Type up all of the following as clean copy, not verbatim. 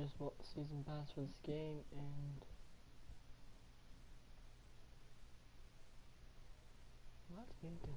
just bought the season pass for this game, and let's get into it.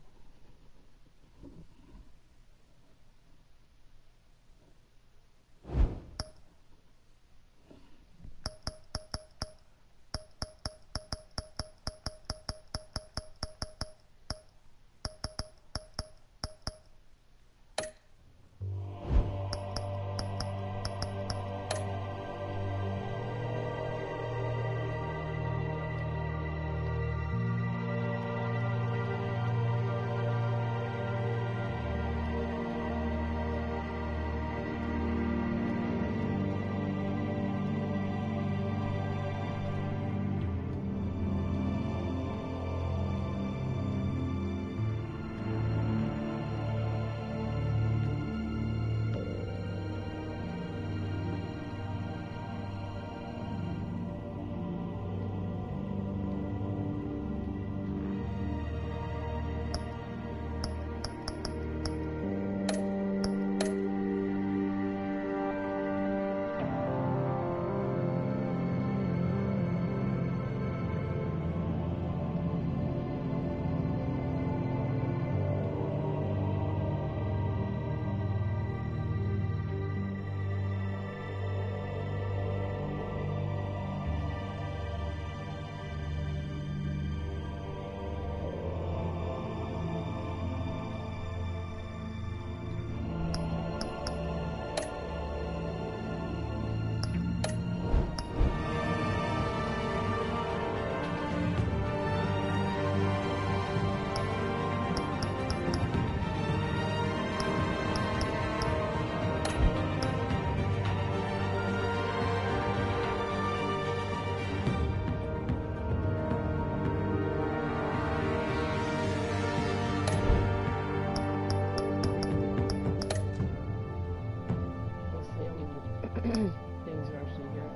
Things are actually here.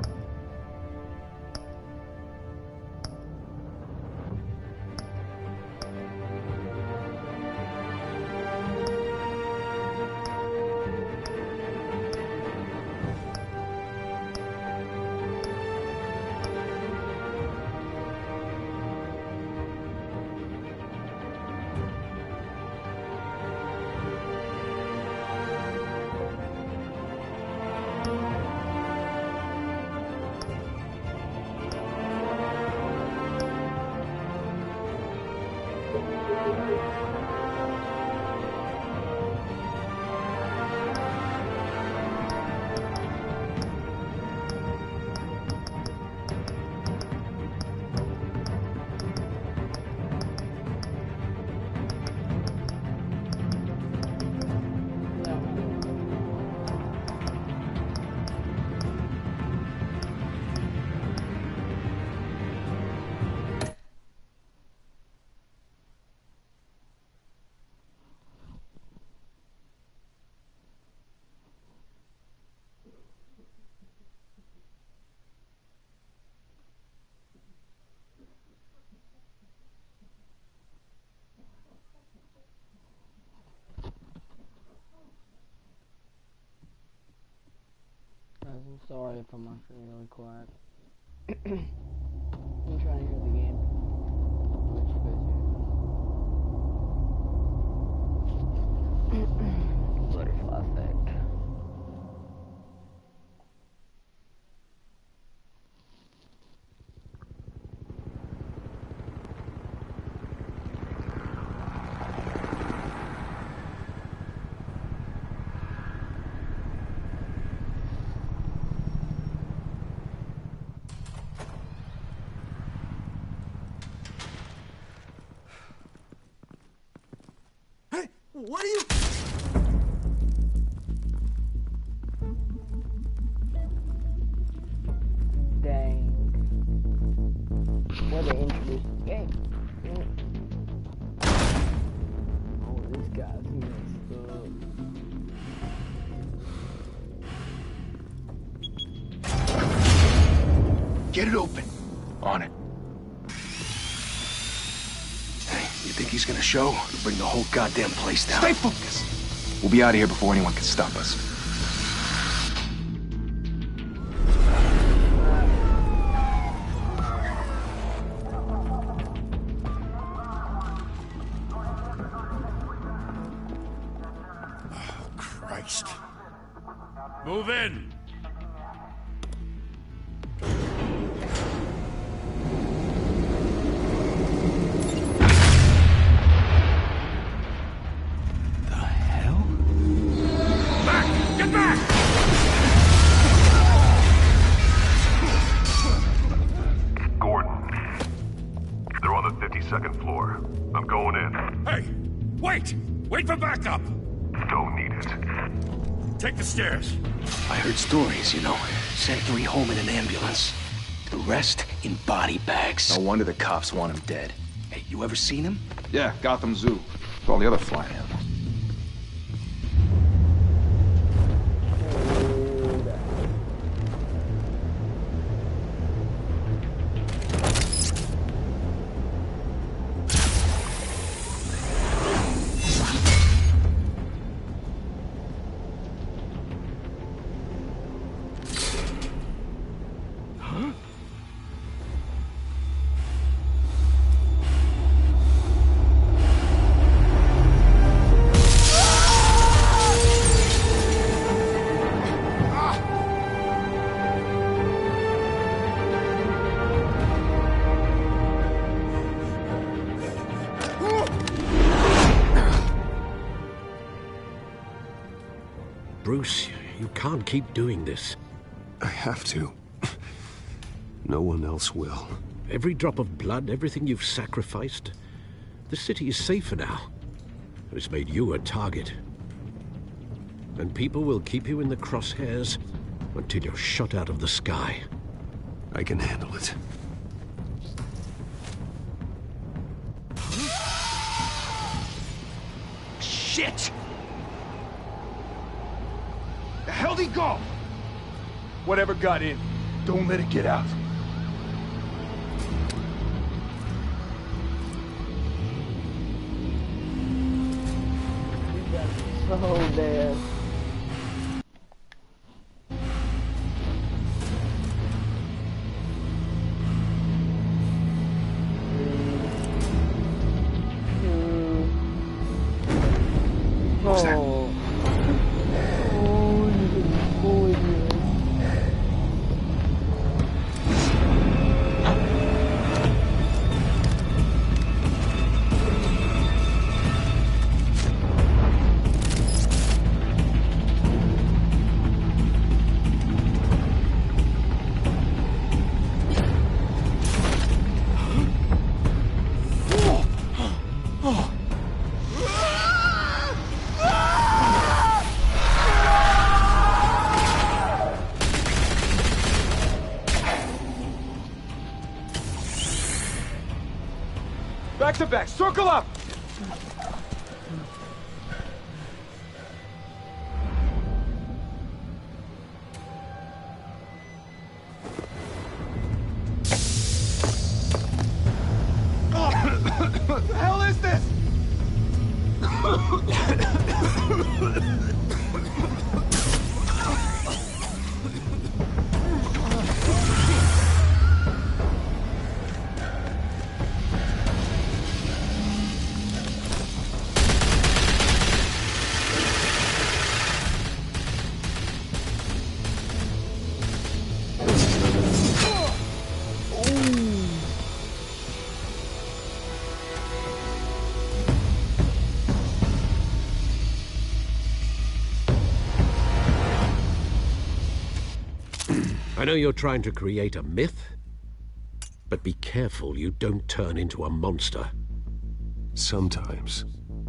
I'm sorry if I'm actually really quiet. I'm trying to hear the game. I'll let you guys hear. Butterfly effect. What are you... Dang. Where they introduced the game. Oh, this guy's messed up. Get it open. On it. You think he's gonna show? Bring the whole goddamn place down. Stay focused! We'll be out of here before anyone can stop us. announced. Move in. The hell? Back! Get back! Gordon. They're on the 52nd floor. I'm going in. Hey! Wait! Wait for backup! Don't need it. Take the stairs. I heard stories, you know. Sent 3 home in an ambulance. The rest in body bags. No wonder the cops want him dead. Hey, you ever seen him? Yeah, Gotham Zoo. With all the other flying animals. Bruce, you can't keep doing this. I have to. No one else will. Every drop of blood, everything you've sacrificed. The city is safer now. It's made you a target. And people will keep you in the crosshairs until you're shot out of the sky. I can handle it. Shit! The hell'd he go? Whatever got in, don't let it get out. So dead. What's that? Back to back, circle up! What the hell is this? I know you're trying to create a myth, but be careful you don't turn into a monster. Sometimes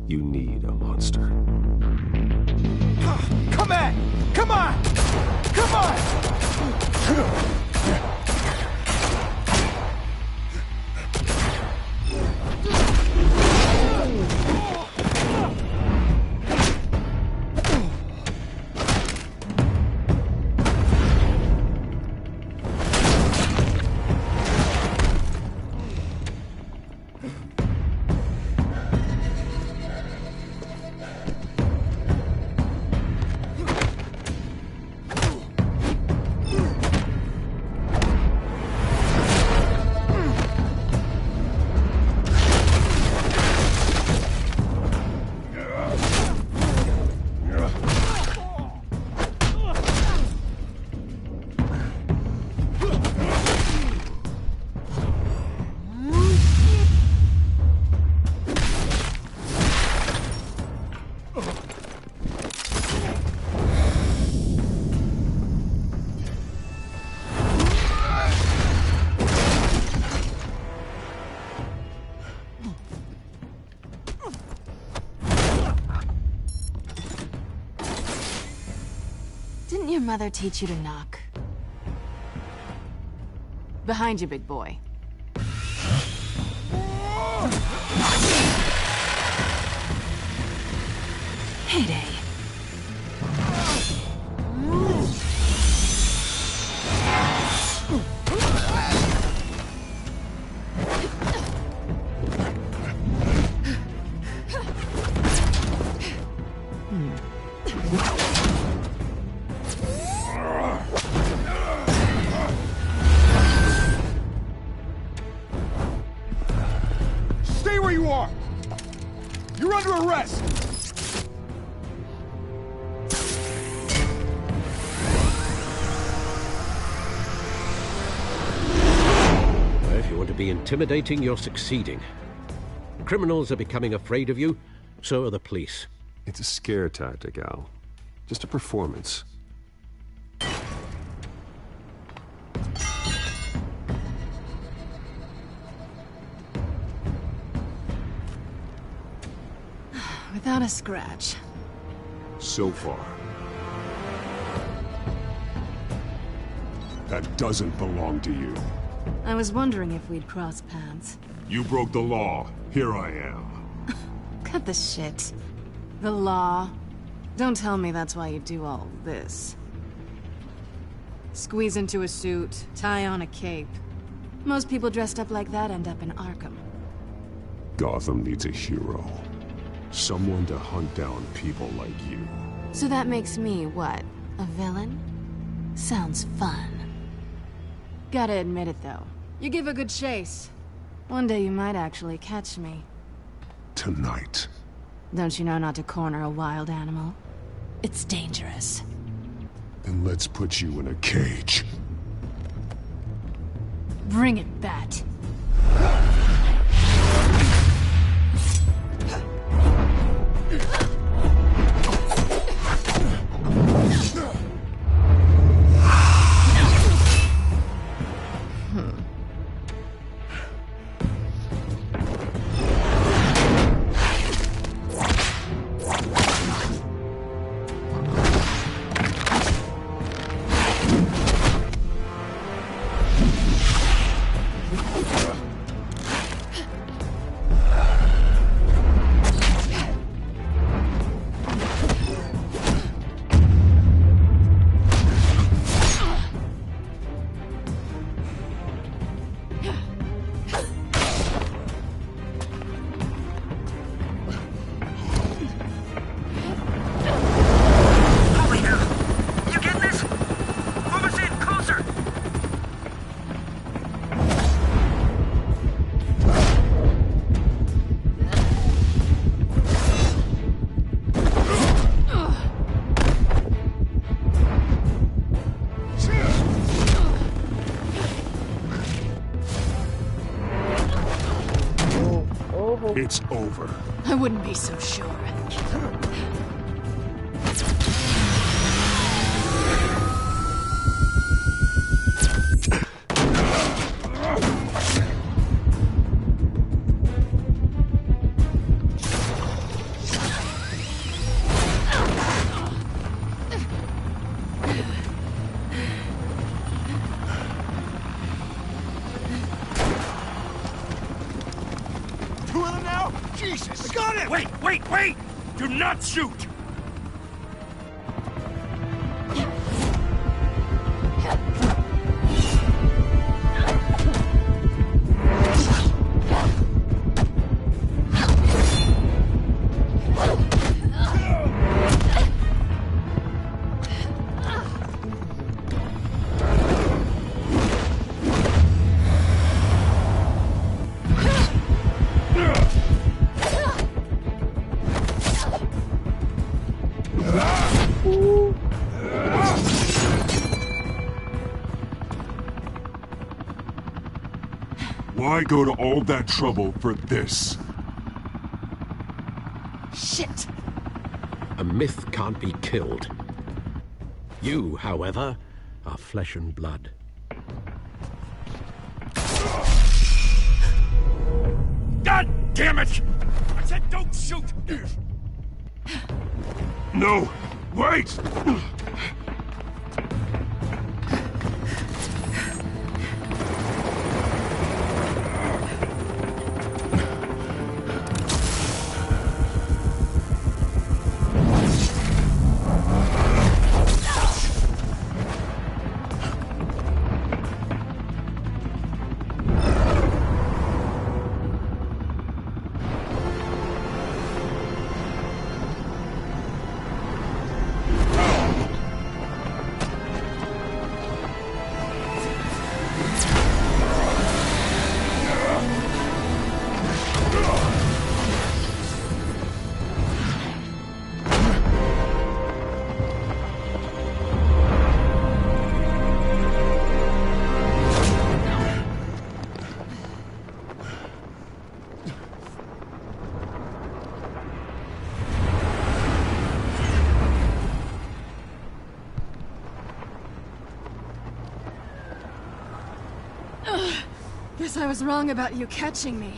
you need a monster. Come on! Come on! Come on! your mother teach you to knock? Behind you, big boy. Heyday. Stay where you are! You're under arrest! If you want to be intimidating, you're succeeding. Criminals are becoming afraid of you, so are the police. It's a scare tactic, Al. Just a performance. Without a scratch. So far. That doesn't belong to you. I was wondering if we'd cross paths. You broke the law. Here I am. Cut the shit. The law. Don't tell me that's why you do all this. Squeeze into a suit, tie on a cape. Most people dressed up like that end up in Arkham. Gotham needs a hero. Someone to hunt down people like you. So that makes me, what, a villain? Sounds fun. Gotta admit it, though. You give a good chase. One day you might actually catch me. Tonight. Don't you know not to corner a wild animal? It's dangerous. Then let's put you in a cage. Bring it, Bat. It's over. I wouldn't be so sure. Two of them now? Jesus! I got him! Wait! Do not shoot! Why go to all that trouble for this? Shit! A myth can't be killed. You, however, are flesh and blood. God damn it! I said don't shoot! No! Wait! Guess I was wrong about you catching me.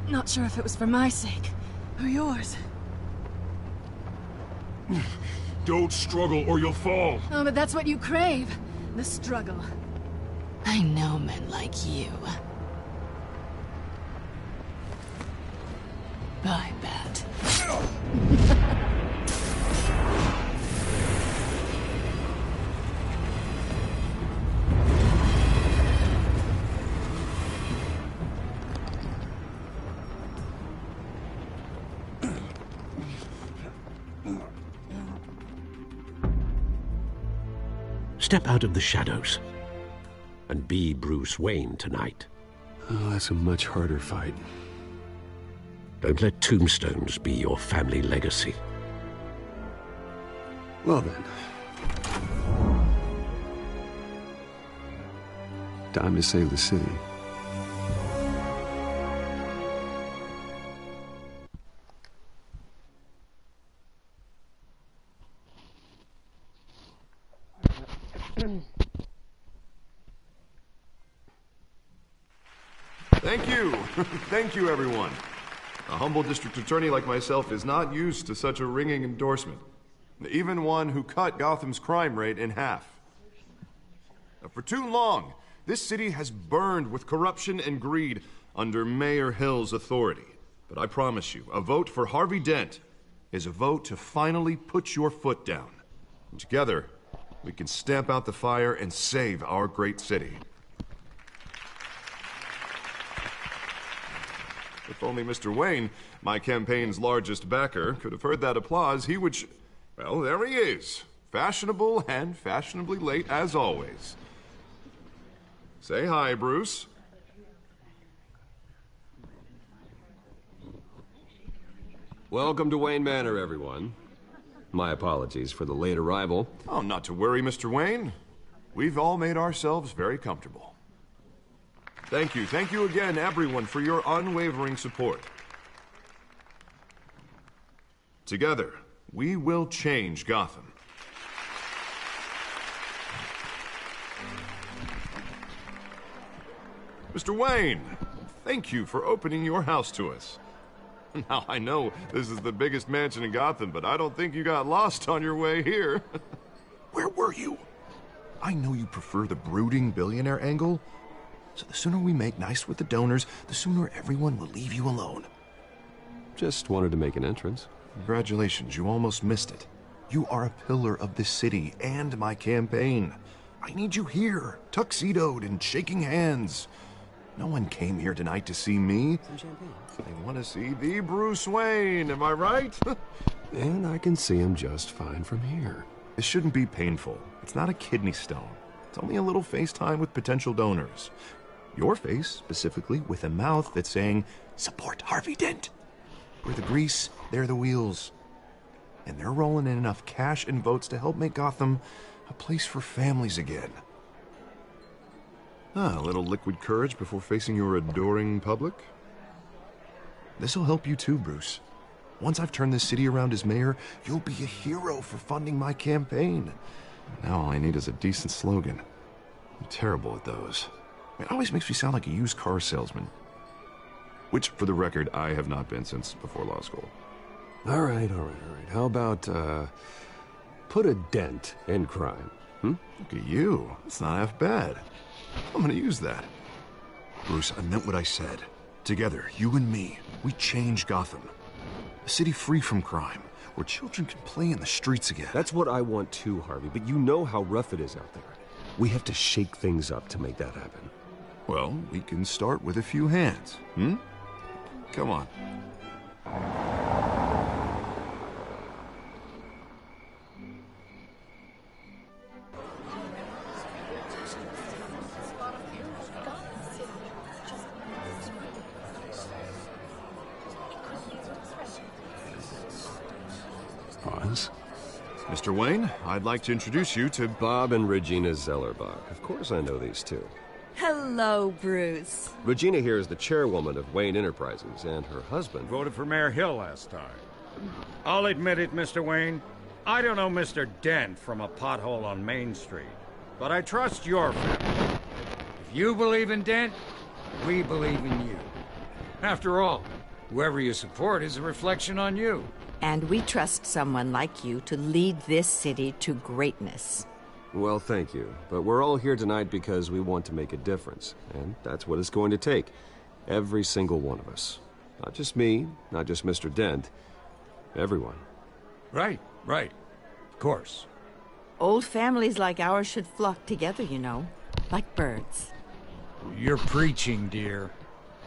Not sure if it was for my sake, or yours. Don't struggle or you'll fall. Oh, but that's what you crave. The struggle. I know men like you. I bet. Step out of the shadows and be Bruce Wayne tonight. Oh, that's a much harder fight. Don't let tombstones be your family legacy. Well then. Time to save the city. Thank you. Thank you, everyone. A humble district attorney like myself is not used to such a ringing endorsement. Even one who cut Gotham's crime rate in half. For too long, this city has burned with corruption and greed under Mayor Hill's authority. But I promise you, a vote for Harvey Dent is a vote to finally put your foot down. And together, we can stamp out the fire and save our great city. If only Mr. Wayne, my campaign's largest backer, could have heard that applause, he would well, there he is. Fashionable and fashionably late as always. Say hi, Bruce. Welcome to Wayne Manor, everyone. My apologies for the late arrival. Oh, not to worry, Mr. Wayne. We've all made ourselves very comfortable. Thank you again, everyone, for your unwavering support. Together, we will change Gotham. Mr. Wayne, thank you for opening your house to us. Now, I know this is the biggest mansion in Gotham, but I don't think you got lost on your way here. Where were you? I know you prefer the brooding billionaire angle, so the sooner we make nice with the donors, the sooner everyone will leave you alone. Just wanted to make an entrance. Congratulations, you almost missed it. You are a pillar of this city and my campaign. I need you here, tuxedoed and shaking hands. No one came here tonight to see me. Some champagne. They want to see the Bruce Wayne, am I right? And I can see him just fine from here. This shouldn't be painful. It's not a kidney stone. It's only a little FaceTime with potential donors. Your face, specifically, with a mouth that's saying, support Harvey Dent. We're the grease, they're the wheels. And they're rolling in enough cash and votes to help make Gotham a place for families again. A little liquid courage before facing your adoring public. This'll help you too, Bruce. Once I've turned this city around as mayor, you'll be a hero for funding my campaign. Now all I need is a decent slogan. I'm terrible at those. It always makes me sound like a used car salesman. Which, for the record, I have not been since before law school. All right. How about, put a dent in crime? Look at you. It's not half bad. I'm gonna use that. Bruce, I meant what I said. Together, you and me, we change Gotham. A city free from crime, where children can play in the streets again. That's what I want too, Harvey, but you know how rough it is out there. We have to shake things up to make that happen. Well, we can start with a few hands, Come on. Pause. Mr. Wayne, I'd like to introduce you to Bob and Regina Zellerbach. Of course I know these two. Hello, Bruce. Regina here is the chairwoman of Wayne Enterprises, and her husband... Voted for Mayor Hill last time. I'll admit it, Mr. Wayne. I don't know Mr. Dent from a pothole on Main Street, but I trust your family. If you believe in Dent, we believe in you. After all, whoever you support is a reflection on you. And we trust someone like you to lead this city to greatness. Well, thank you. But we're all here tonight because we want to make a difference. And that's what it's going to take. Every single one of us. Not just me, not just Mr. Dent. Everyone. Right. Of course. Old families like ours should flock together, you know. Like birds. You're preaching, dear.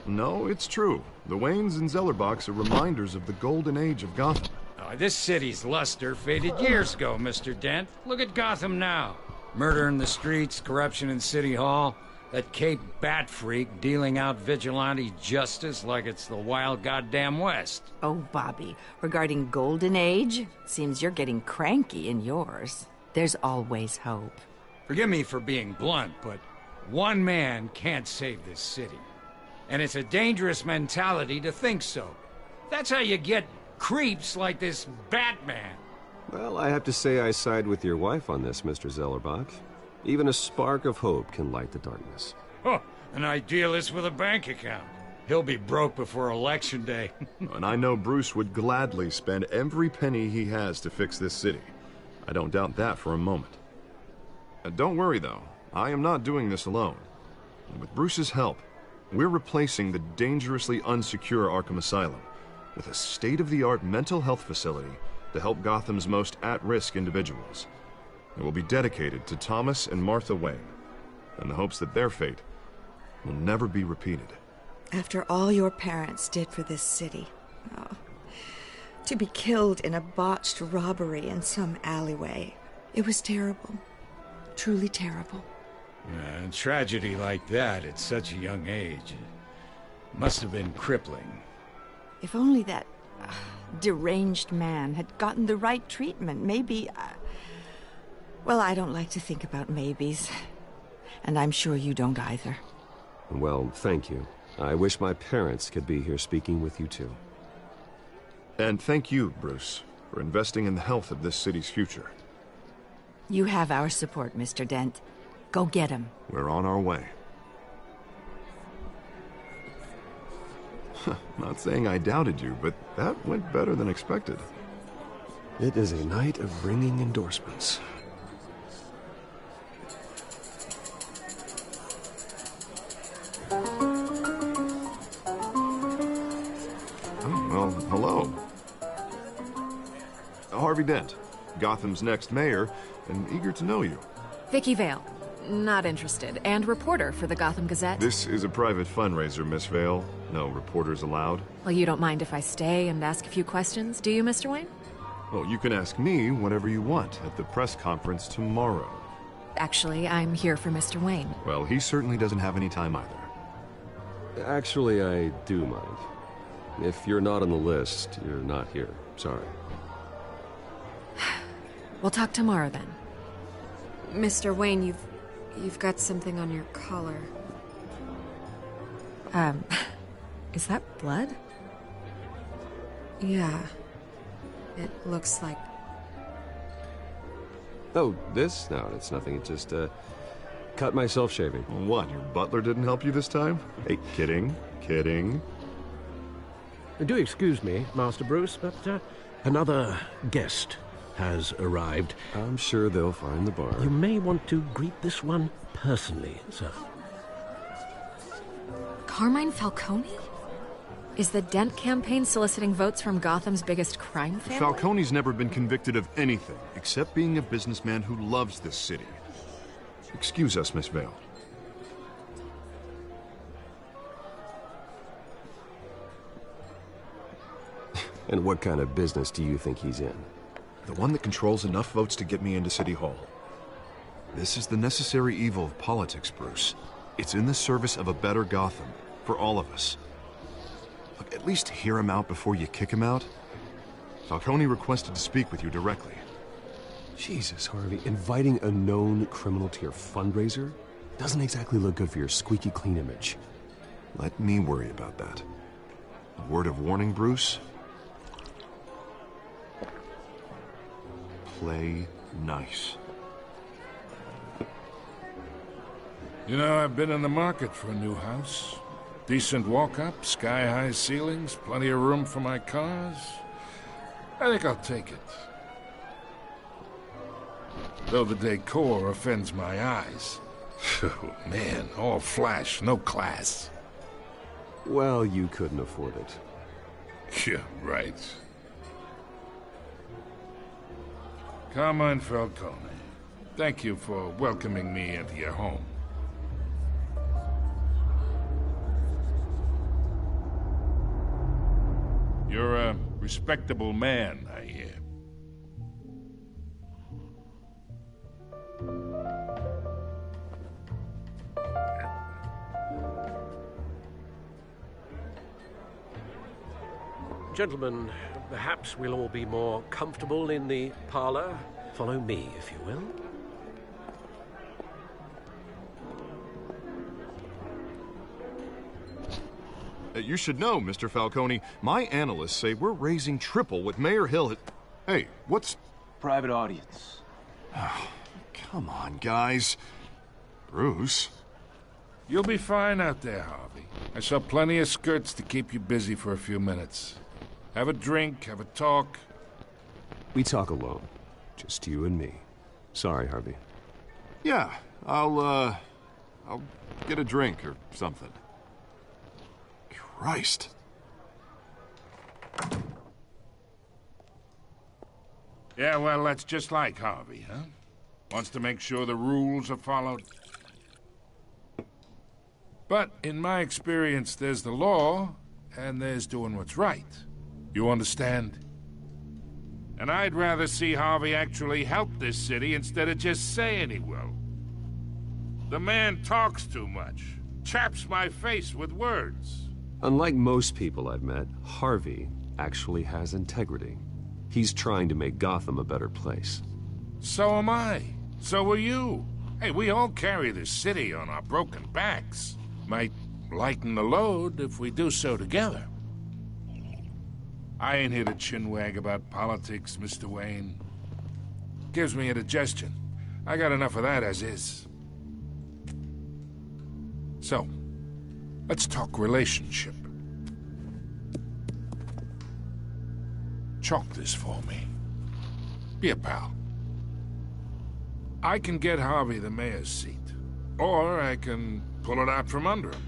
No, it's true. The Waynes and Zellerbachs are reminders of the golden age of Gotham. This city's luster faded years ago, Mr. Dent. Look at Gotham now. Murder in the streets, corruption in City Hall, that Cape Bat freak dealing out vigilante justice like it's the wild goddamn West. Oh, Bobby, regarding Golden Age, seems you're getting cranky in yours. There's always hope. Forgive me for being blunt, but one man can't save this city. And it's a dangerous mentality to think so. That's how you get creeps like this Batman. Well, I have to say I side with your wife on this, Mr. Zellerbach. Even a spark of hope can light the darkness. Oh, an idealist with a bank account. He'll be broke before Election Day. And I know Bruce would gladly spend every penny he has to fix this city. I don't doubt that for a moment. Don't worry, though. I am not doing this alone. And with Bruce's help, we're replacing the dangerously unsecure Arkham Asylum with a state-of-the-art mental health facility to help Gotham's most at-risk individuals. It will be dedicated to Thomas and Martha Wayne, in the hopes that their fate will never be repeated. After all your parents did for this city, to be killed in a botched robbery in some alleyway, it was terrible. Truly terrible. A tragedy like that at such a young age must have been crippling. If only that deranged man had gotten the right treatment, maybe... Well, I don't like to think about maybes. And I'm sure you don't either. Well, thank you. I wish my parents could be here speaking with you too. And thank you, Bruce, for investing in the health of this city's future. You have our support, Mr. Dent. Go get him. We're on our way. Not saying I doubted you, but that went better than expected. It is a night of ringing endorsements. Oh, well, hello. Harvey Dent, Gotham's next mayor, and eager to know you. Vicky Vale. Not interested. And reporter for the Gotham Gazette. This is a private fundraiser, Miss Vale. No reporters allowed. Well, you don't mind if I stay and ask a few questions, do you, Mr. Wayne? Well, you can ask me whatever you want at the press conference tomorrow. Actually, I'm here for Mr. Wayne. Well, he certainly doesn't have any time either. Actually, I do mind. If you're not on the list, you're not here. Sorry. We'll talk tomorrow then. Mr. Wayne, you've got something on your collar. Is that blood? Yeah. It looks like... Oh, this? No, it's nothing. It just, cut myself shaving. What, your butler didn't help you this time? Hey, kidding. Do excuse me, Master Bruce, but another guest has arrived. I'm sure they'll find the bar. You may want to greet this one personally, sir. Carmine Falcone? Is the Dent campaign soliciting votes from Gotham's biggest crime family? Falcone's never been convicted of anything, except being a businessman who loves this city. Excuse us, Miss Vale. And what kind of business do you think he's in? The one that controls enough votes to get me into City Hall. This is the necessary evil of politics, Bruce. It's in the service of a better Gotham, for all of us. Look, at least hear him out before you kick him out. Falcone requested to speak with you directly. Jesus, Harvey, inviting a known criminal to your fundraiser doesn't exactly look good for your squeaky clean image. Let me worry about that. A word of warning, Bruce? Play nice. You know, I've been in the market for a new house. Decent walk-up, sky-high ceilings, plenty of room for my cars. I think I'll take it. Though the decor offends my eyes. Oh, man, all flash, no class. Well, you couldn't afford it. Yeah, right. Carmine Falcone, thank you for welcoming me into your home. You're a respectable man, I hear. Gentlemen, perhaps we'll all be more comfortable in the parlor. Follow me, if you will. You should know, Mr. Falcone, my analysts say we're raising triple what Mayor Hill had... Hey, what's... Private audience. Oh, come on, guys. Bruce? You'll be fine out there, Harvey. I saw plenty of skirts to keep you busy for a few minutes. Have a drink, have a talk. We talk alone. Just you and me. Sorry, Harvey. Yeah, I'll get a drink or something. Christ. Yeah, well, that's just like Harvey, huh? Wants to make sure the rules are followed. But in my experience, there's the law, and there's doing what's right. You understand? And I'd rather see Harvey actually help this city instead of just saying he will. The man talks too much. Chaps my face with words. Unlike most people I've met, Harvey actually has integrity. He's trying to make Gotham a better place. So am I. So are you. Hey, we all carry this city on our broken backs. Might lighten the load if we do so together. I ain't here to chinwag about politics, Mr. Wayne. Gives me indigestion. I got enough of that as is. So, let's talk relationship. Chalk this for me. Be a pal. I can get Harvey the mayor's seat, or I can pull it out from under him.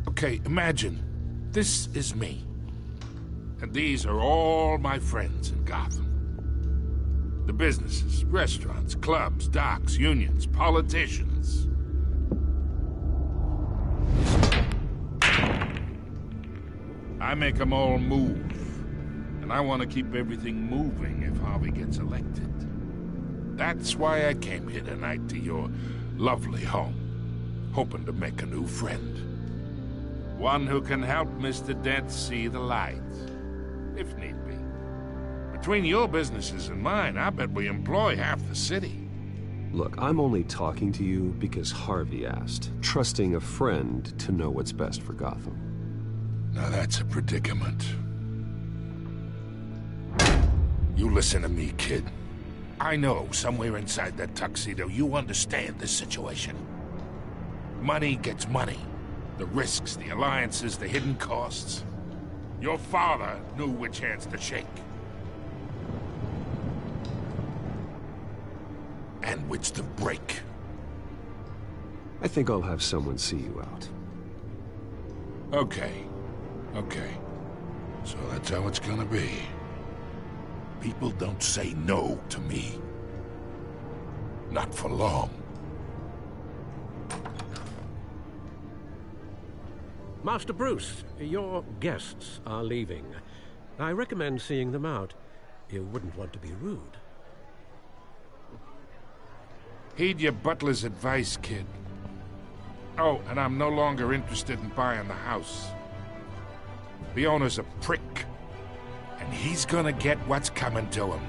Okay, imagine this is me, and these are all my friends in Gotham. The businesses, restaurants, clubs, docks, unions, politicians. I make them all move. And I want to keep everything moving if Harvey gets elected. That's why I came here tonight to your lovely home, hoping to make a new friend. One who can help Mr. Dent see the light, if need be. Between your businesses and mine, I bet we employ half the city. Look, I'm only talking to you because Harvey asked, trusting a friend to know what's best for Gotham. Now that's a predicament. You listen to me, kid. I know somewhere inside that tuxedo you understand this situation. Money gets money. The risks, the alliances, the hidden costs. Your father knew which hands to shake. And which to break. I think I'll have someone see you out. Okay. So that's how it's gonna be. People don't say no to me. Not for long. Master Bruce, your guests are leaving. I recommend seeing them out. You wouldn't want to be rude. Heed your butler's advice, kid. Oh, and I'm no longer interested in buying the house. The owner's a prick. And he's gonna get what's coming to him.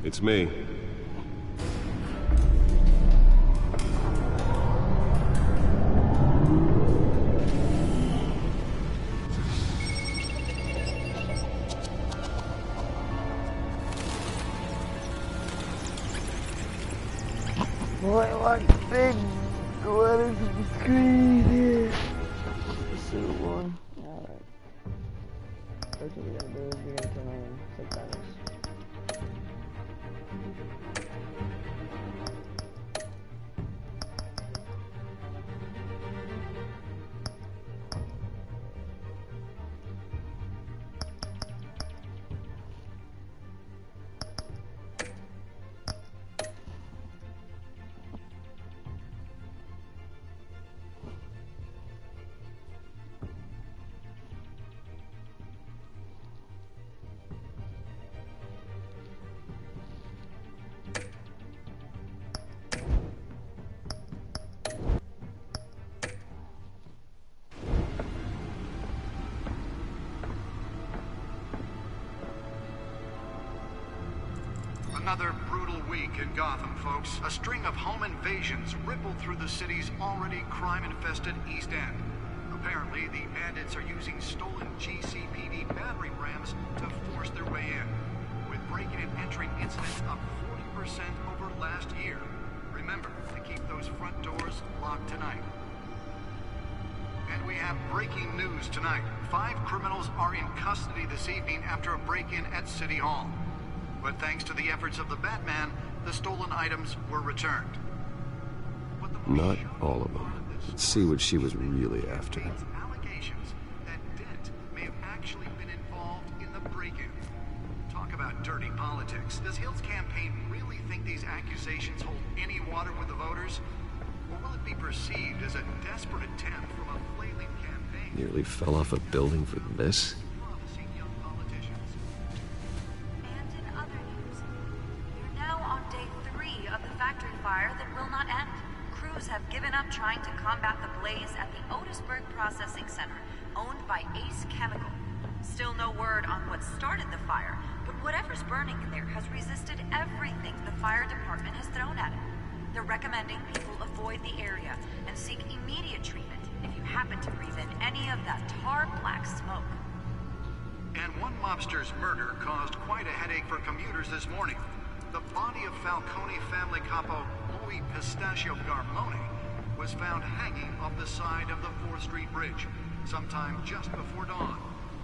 It's me. What big? What is the screen here? Suit one. Alright. First what we're gonna do is we're gonna turn on subtitles. Another brutal week in Gotham, folks. A string of home invasions rippled through the city's already crime-infested East End. Apparently, the bandits are using stolen GCPD battering rams to force their way in, with breaking and entering incidents up 40% over last year. Remember to keep those front doors locked tonight. And we have breaking news tonight. 5 criminals are in custody this evening after a break-in at City Hall. But thanks to the efforts of the Batman, the stolen items were returned. Not all of them. Let's see what she was really after. Allegations that Dent may have actually been involved in the break-in. Talk about dirty politics. Does Hill's campaign really think these accusations hold any water with the voters? Or will it be perceived as a desperate attempt from a flailing campaign? Nearly fell off a building for this? That will not end. Crews have given up trying to combat the blaze at the Otisburg Processing Center, owned by Ace Chemical. Still no word on what started the fire, but whatever's burning in there has resisted everything the fire department has thrown at it. They're recommending people avoid the area and seek immediate treatment if you happen to breathe in any of that tar black smoke. And one mobster's murder caused quite a headache for commuters this morning. The body of Falcone family capo Louis Pistachio Garmone was found hanging off the side of the 4th Street Bridge sometime just before dawn,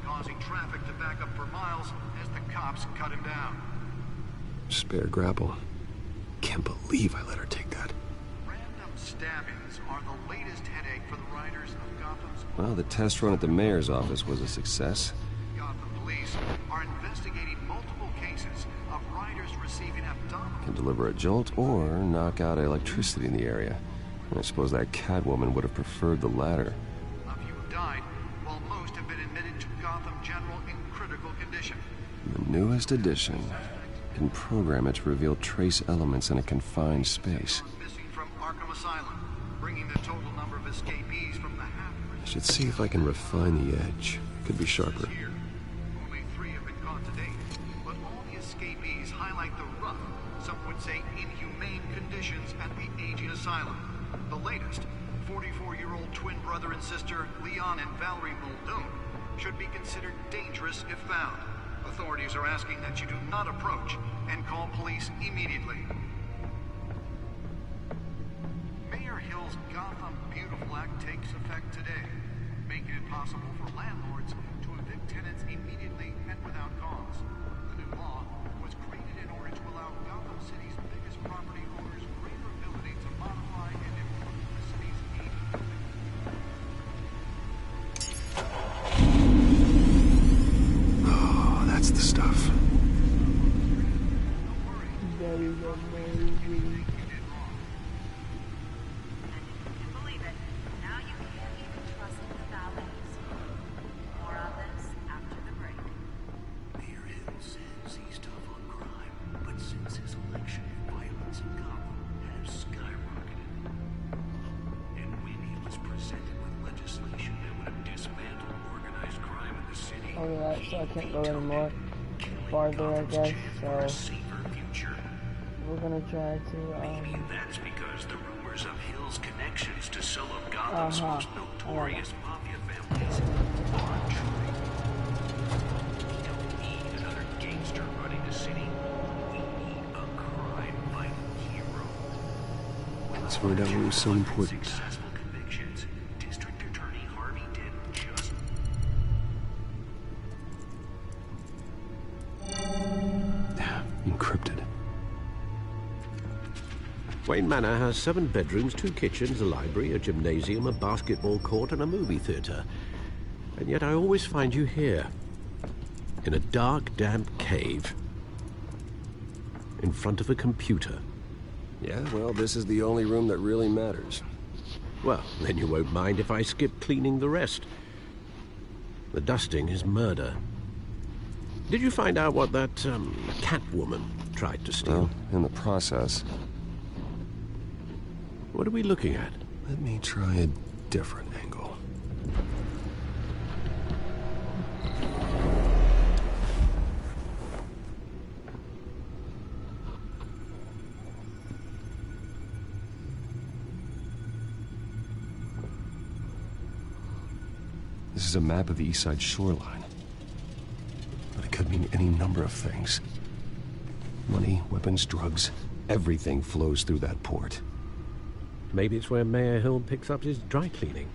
causing traffic to back up for miles as the cops cut him down. Spare grapple. Can't believe I let her take that. Random stabbings are the latest headache for the riders of Gotham's... Well, the test run at the mayor's office was a success. Gotham police are investigating multiple cases of riders receiving abdominal... Can deliver a jolt or knock out electricity in the area. I suppose that Catwoman would have preferred the latter. A few have died, while most have been admitted to Gotham General in critical condition. The newest edition can program it to reveal trace elements in a confined space. Missing from Arkham Asylum, bringing the total number of escapees from the half... I should see if I can refine the edge. Could be sharper. Only 3 have been caught to date, but all the escapees highlight the rough, some would say inhumane conditions at the aging asylum. The latest, 44-year-old twin brother and sister Leon and Valerie Muldoon, should be considered dangerous if found. Authorities are asking that you do not approach and call police immediately. Mayor Hill's Gotham Beautiful Act takes effect today, making it possible for landlords to evict tenants immediately and without cause. The new law was created in order to allow Gotham City's biggest property owners greater ability to modify and improve the city's aging buildings. Oh, that's the stuff. That is amazing. Believe it, now you can't even trust the valets. More on this after the break. Mayor Hill says he's tough on crime, but since his election, violence in Gotham has skyrocketed. And when he was presented with legislation that would have dismantled organized crime in the city, Oh yeah, so I can't go anymore farther, I guess, so... safer future. we're gonna try to, Maybe that's because the rumors of Hill's connections to some of Gotham's most notorious mafia families are true. We don't need another gangster running the city. We need a crime-fighting hero. Let's find out what was so important. Successful convictions. District Attorney Harvey did just... Encrypted. Wayne Manor has 7 bedrooms, 2 kitchens, a library, a gymnasium, a basketball court, and a movie theater. And yet I always find you here, in a dark, damp cave, in front of a computer. Yeah, well, this is the only room that really matters. Well, then you won't mind if I skip cleaning the rest. The dusting is murder. Did you find out what that, Catwoman tried to steal? Well, in the process. What are we looking at? Let me try a different angle. This is a map of the East Side shoreline. But it could mean any number of things. Money, weapons, drugs, everything flows through that port. Maybe it's where Mayor Hill picks up his dry cleaning.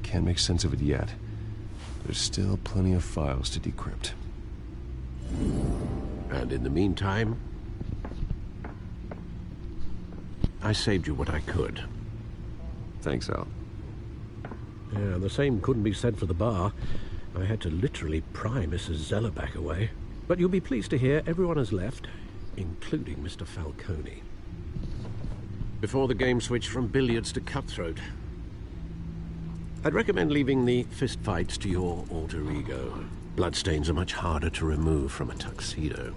Can't make sense of it yet. There's still plenty of files to decrypt. And in the meantime, I saved you what I could. Thanks, Al. Yeah, the same couldn't be said for the bar. I had to literally pry Mrs. Zeller back away. But you'll be pleased to hear everyone has left, including Mr. Falcone. Before the game switched from billiards to cutthroat. I'd recommend leaving the fistfights to your alter ego. Bloodstains are much harder to remove from a tuxedo.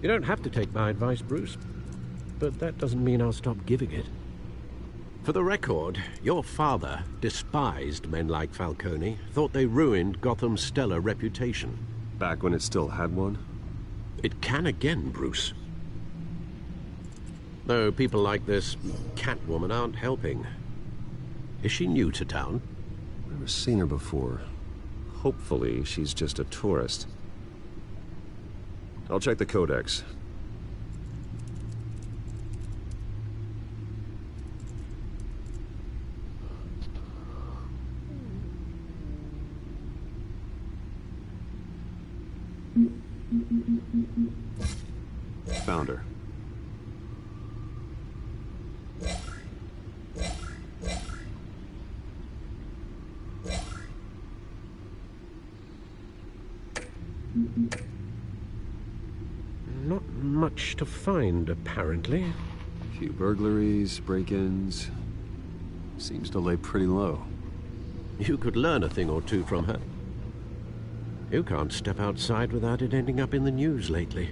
You don't have to take my advice, Bruce, but that doesn't mean I'll stop giving it. For the record, your father despised men like Falcone, thought they ruined Gotham's stellar reputation. Back when it still had one? It can again, Bruce. Though people like this Catwoman aren't helping. Is she new to town? Never seen her before. Hopefully, she's just a tourist. I'll check the codex. Found her. Not much to find, apparently. A few burglaries, break-ins. Seems to lay pretty low. You could learn a thing or two from her. You can't step outside without it ending up in the news lately.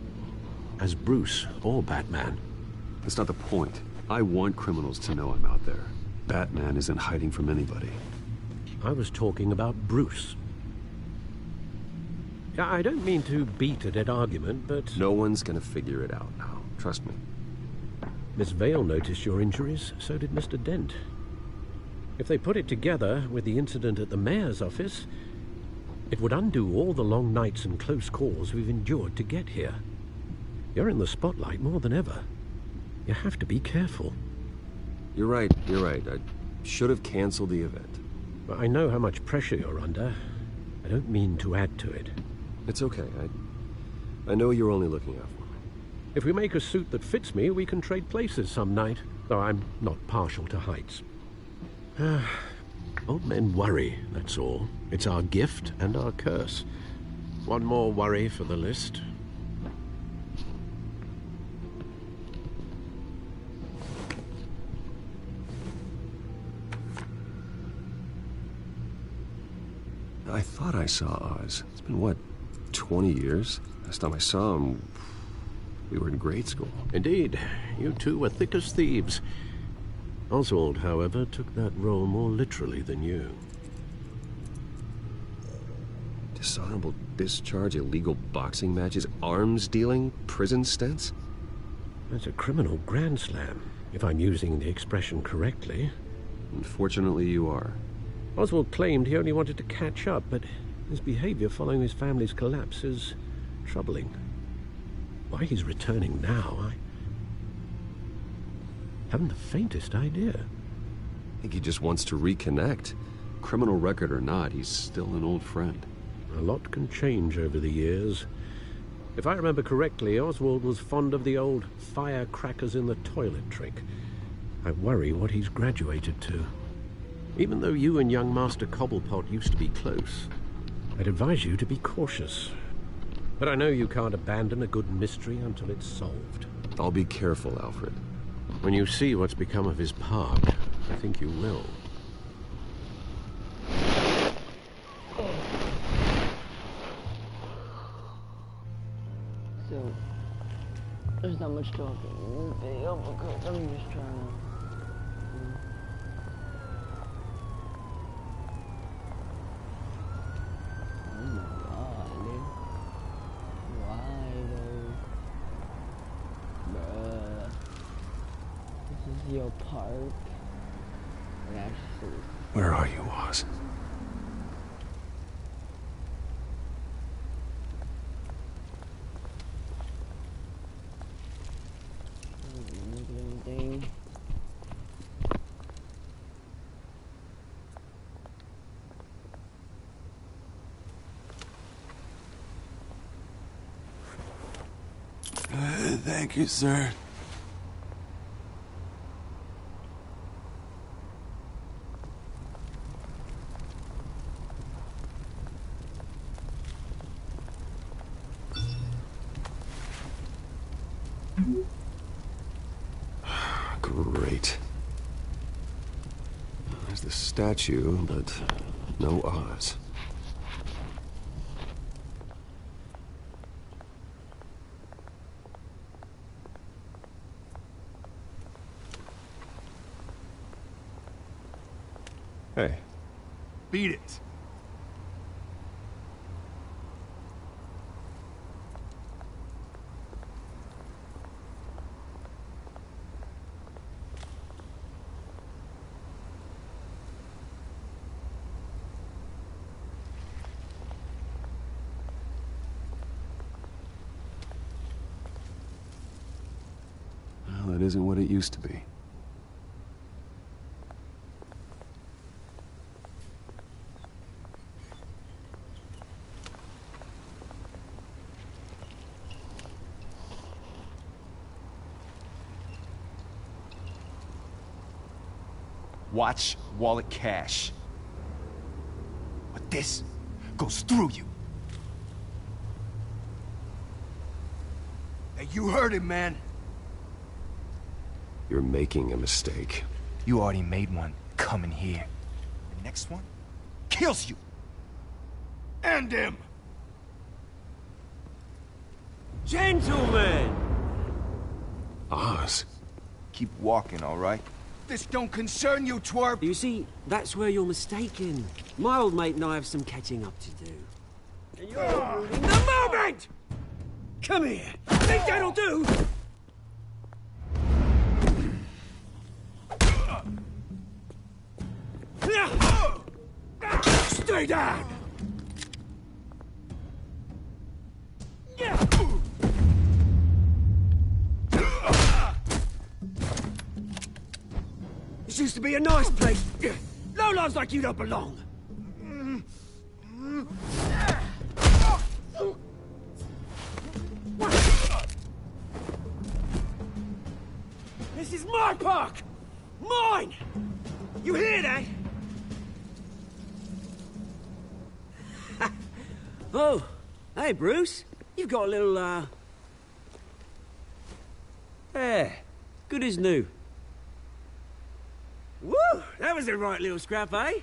As Bruce or Batman. That's not the point. I want criminals to know I'm out there. Batman isn't hiding from anybody. I was talking about Bruce. I don't mean to beat a dead argument, but... No one's gonna figure it out now. Trust me. Miss Vale noticed your injuries, so did Mr. Dent. If they put it together with the incident at the mayor's office, it would undo all the long nights and close calls we've endured to get here. You're in the spotlight more than ever. You have to be careful. You're right. I should have canceled the event. But I know how much pressure you're under. I don't mean to add to it. It's okay. I know you're only looking out for me. If we make a suit that fits me, we can trade places some night, though I'm not partial to heights. Old men worry, that's all. It's our gift and our curse. One more worry for the list. I thought I saw Oz. It's been, what, 20 years? Last time I saw him, we were in grade school. Indeed. You two were thick as thieves. Oswald, however, took that role more literally than you. Dishonorable discharge illegal boxing matches, arms dealing, prison stints? That's a criminal grand slam, if I'm using the expression correctly. Unfortunately, you are. Oswald claimed he only wanted to catch up, but his behavior following his family's collapse is troubling. Why he's returning now, I haven't the faintest idea. I think he just wants to reconnect. Criminal record or not, he's still an old friend. A lot can change over the years. If I remember correctly, Oswald was fond of the old firecrackers in the toilet trick. I worry what he's graduated to. Even though you and young Master Cobblepot used to be close, I'd advise you to be cautious. But I know you can't abandon a good mystery until it's solved. I'll be careful, Alfred. When you see what's become of his park, I think you will. So, there's not much talking in this video because I'm just trying to... Oh my god, dude. Why though? Bruh. This is your park. And actually... Where are you, Oz? Thank you, sir. Great. There's the statue, but no Oz. Hey. Beat it. Well, it isn't what it used to be. Watch wallet cash. But this goes through you. Hey, you heard him, man. You're making a mistake. You already made one coming here. The next one kills you. And him. Gentlemen! Oz. Keep walking, all right? This don't concern you, twerp! You see, that's where you're mistaken. My old mate and I have some catching up to do. And you're ruining the moment! Come here! Think that'll do? Stay down! This used to be a nice place. Lowlifes like you don't belong. This is my park! Mine! You hear that? Oh, hey, Bruce. You've got a little, There. Good as new. Woo! That was a right little scrap, eh?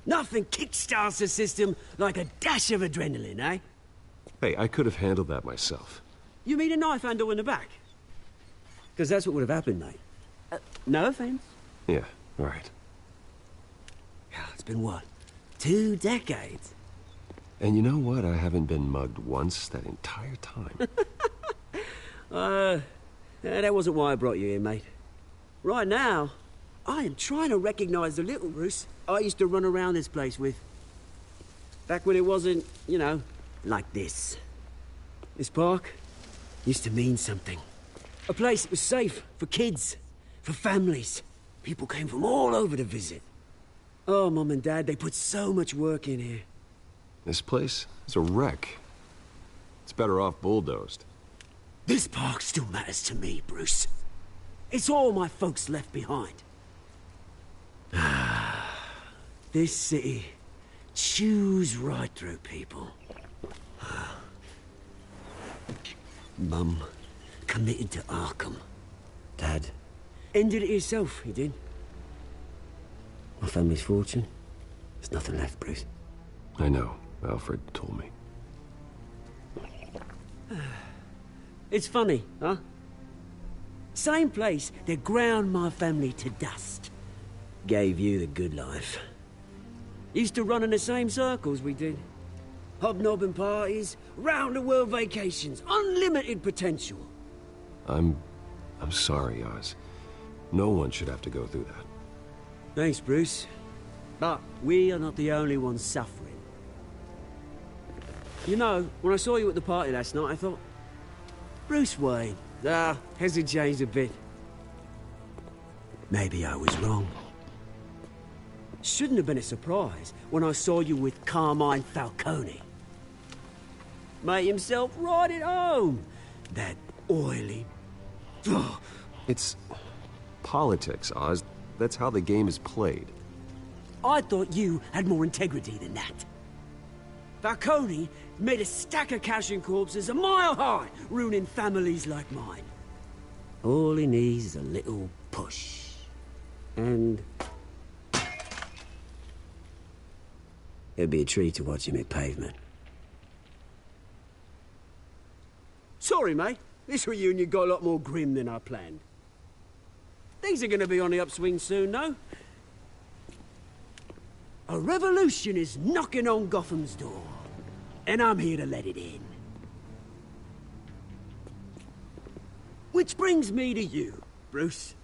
Nothing kickstarts the system like a dash of adrenaline, eh? Hey, I could have handled that myself. You mean a knife handle in the back? Because that's what would have happened, mate. No offense. Yeah, all right. It's been what? 2 decades? And you know what? I haven't been mugged once that entire time. That wasn't why I brought you here, mate. Right now, I am trying to recognize the little Bruce I used to run around this place with. Back when it wasn't, you know, like this. This park used to mean something. A place that was safe for kids, for families. People came from all over to visit. Oh, Mum and Dad, they put so much work in here. This place is a wreck. It's better off bulldozed. This park still matters to me, Bruce. It's all my folks left behind. This city chews right through people. Mum committed to Arkham. Dad ended it himself, he did. My family's fortune, there's nothing left, Bruce. I know. Alfred told me. It's funny, huh? Same place that ground my family to dust. Gave you the good life. Used to run in the same circles we did. Hobnobbing parties, round-the-world vacations, unlimited potential. I'm sorry, Oz. No one should have to go through that. Thanks, Bruce. But we are not the only ones suffering. You know, when I saw you at the party last night, I thought... Bruce Wayne. Hasn't changed a bit. Maybe I was wrong. Shouldn't have been a surprise when I saw you with Carmine Falcone. Made himself right at home. That oily... It's politics, Oz. That's how the game is played. I thought you had more integrity than that. Falcone made a stack of cash and corpses a mile high, ruining families like mine. All he needs is a little push. And... it'd be a treat to watch him hit pavement. Sorry, mate. This reunion got a lot more grim than I planned. Things are gonna be on the upswing soon, no? A revolution is knocking on Gotham's door. And I'm here to let it in. Which brings me to you, Bruce.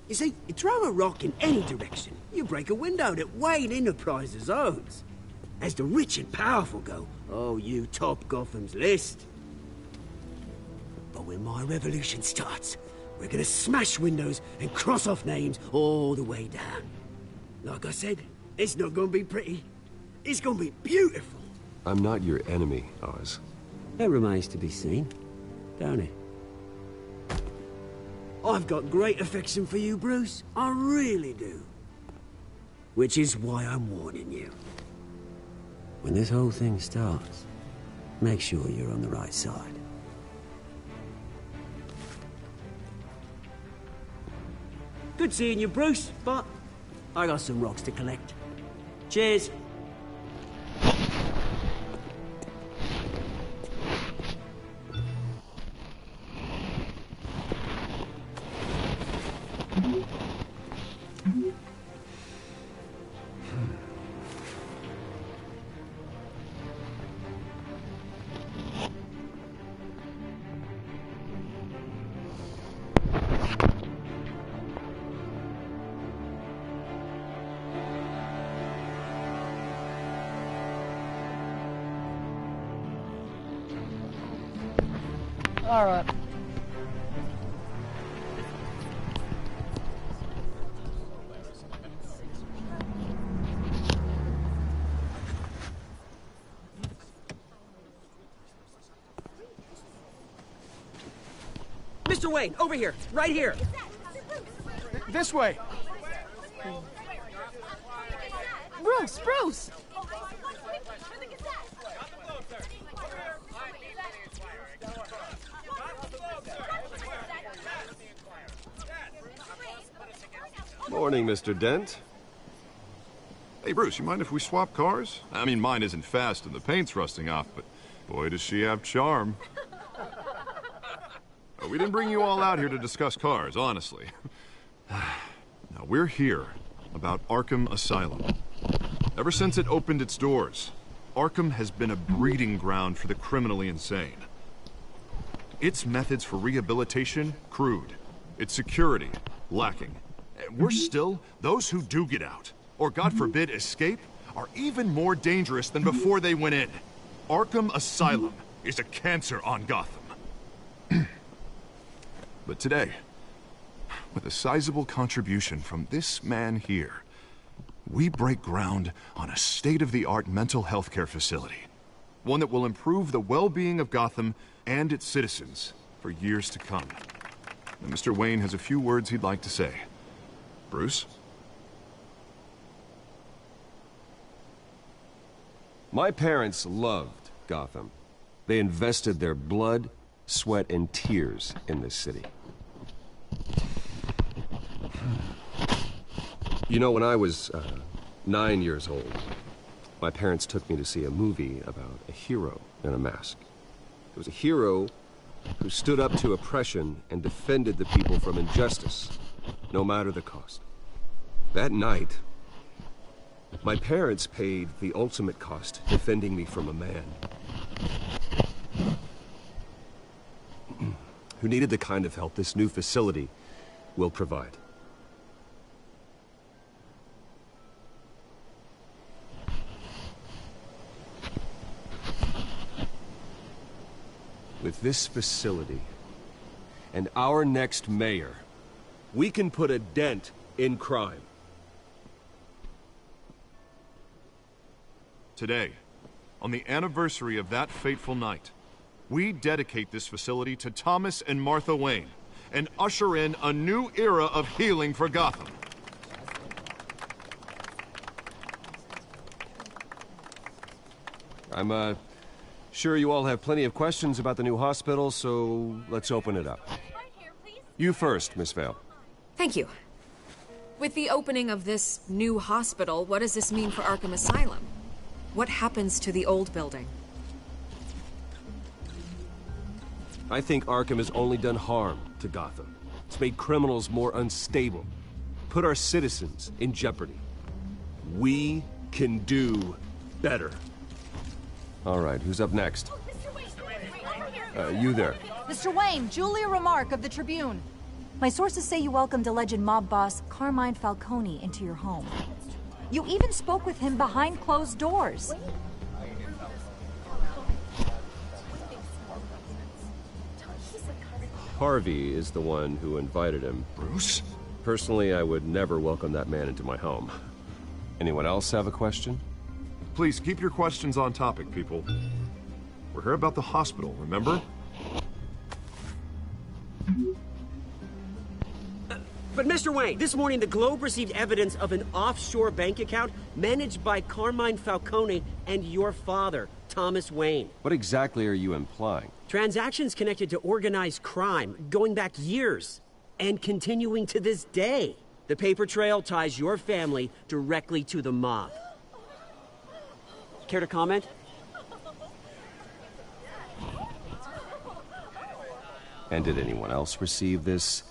You see, you throw a rock in any direction, you break a window that Wayne Enterprises owns. As the rich and powerful go, oh, you top Gotham's list. But when my revolution starts, we're gonna smash windows and cross off names all the way down. Like I said, it's not gonna be pretty. It's gonna be beautiful. I'm not your enemy, Oz. That remains to be seen, don't it? I've got great affection for you, Bruce. I really do. Which is why I'm warning you. When this whole thing starts, make sure you're on the right side. Good seeing you, Bruce, but I got some rocks to collect. Cheers. All right. Mr. Wayne, over here, right here. This way. Bruce! Morning, Mr. Dent. Hey, Bruce, you mind if we swap cars? I mean, mine isn't fast and the paint's rusting off, but boy, does she have charm. We didn't bring you all out here to discuss cars, honestly. Now, we're here about Arkham Asylum. Ever since it opened its doors, Arkham has been a breeding ground for the criminally insane. Its methods for rehabilitation, crude. Its security, lacking. Worse still, those who do get out, or God forbid escape, are even more dangerous than before they went in. Arkham Asylum is a cancer on Gotham. But today, with a sizable contribution from this man here, we break ground on a state-of-the-art mental health care facility. One that will improve the well-being of Gotham and its citizens for years to come. And Mr. Wayne has a few words he'd like to say. Bruce? My parents loved Gotham. They invested their blood, sweat, and tears in this city. You know, when I was 9 years old, my parents took me to see a movie about a hero in a mask. It was a hero who stood up to oppression and defended the people from injustice, no matter the cost. That night, my parents paid the ultimate cost defending me from a man who needed the kind of help this new facility will provide. With this facility and our next mayor, we can put a dent in crime. Today, on the anniversary of that fateful night, we dedicate this facility to Thomas and Martha Wayne and usher in a new era of healing for Gotham. I'm sure you all have plenty of questions about the new hospital, so let's open it up. You first, Miss Vale. Thank you. With the opening of this new hospital, what does this mean for Arkham Asylum? What happens to the old building? I think Arkham has only done harm to Gotham. It's made criminals more unstable, put our citizens in jeopardy. We can do better. All right, who's up next? You there. Mr. Wayne, Julia Remark of the Tribune. My sources say you welcomed alleged mob boss Carmine Falcone into your home. You even spoke with him behind closed doors. Harvey is the one who invited him. Bruce? Personally, I would never welcome that man into my home. Anyone else have a question? Please, keep your questions on topic, people. We're here about the hospital, remember? But Mr. Wayne, this morning the Globe received evidence of an offshore bank account managed by Carmine Falcone and your father, Thomas Wayne. What exactly are you implying? Transactions connected to organized crime going back years and continuing to this day. The paper trail ties your family directly to the mob. Care to comment? And did anyone else receive this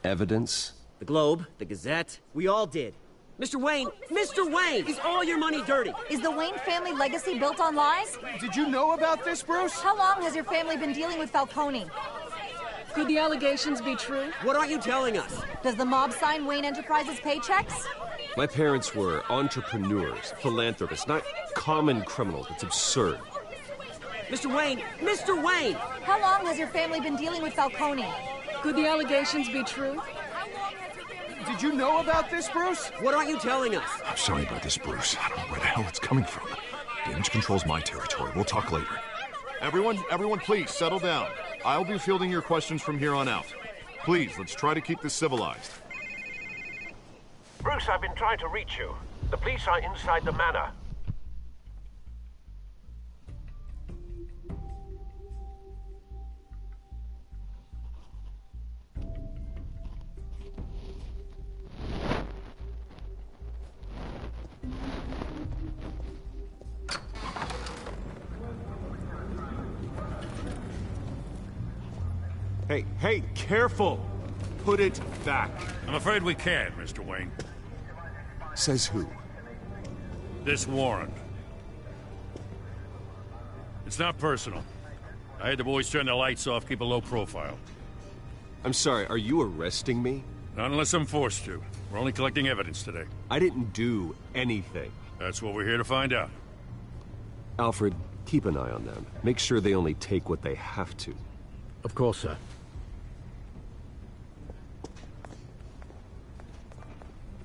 evidence? The Globe, the Gazette, we all did. Mr. Wayne, is all your money dirty? Is the Wayne family legacy built on lies? Did you know about this, Bruce? How long has your family been dealing with Falcone? Could the allegations be true? What aren't you telling us? Does the mob sign Wayne Enterprises paychecks? My parents were entrepreneurs, philanthropists, not common criminals. It's absurd. Mr. Wayne! How long has your family been dealing with Falcone? Could the allegations be true? Did you know about this, Bruce? What aren't you telling us? I'm sorry about this, Bruce. I don't know where the hell it's coming from. Damage control's my territory. We'll talk later. Everyone, please, settle down. I'll be fielding your questions from here on out. Please, let's try to keep this civilized. Bruce, I've been trying to reach you. The police are inside the manor. Hey, careful! Put it back. I'm afraid we can't, Mr. Wayne. Says who? This warrant. It's not personal. I had the boys turn the lights off, keep a low profile. I'm sorry, are you arresting me? Not unless I'm forced to. We're only collecting evidence today. I didn't do anything. That's what we're here to find out. Alfred, keep an eye on them. Make sure they only take what they have to. Of course, sir.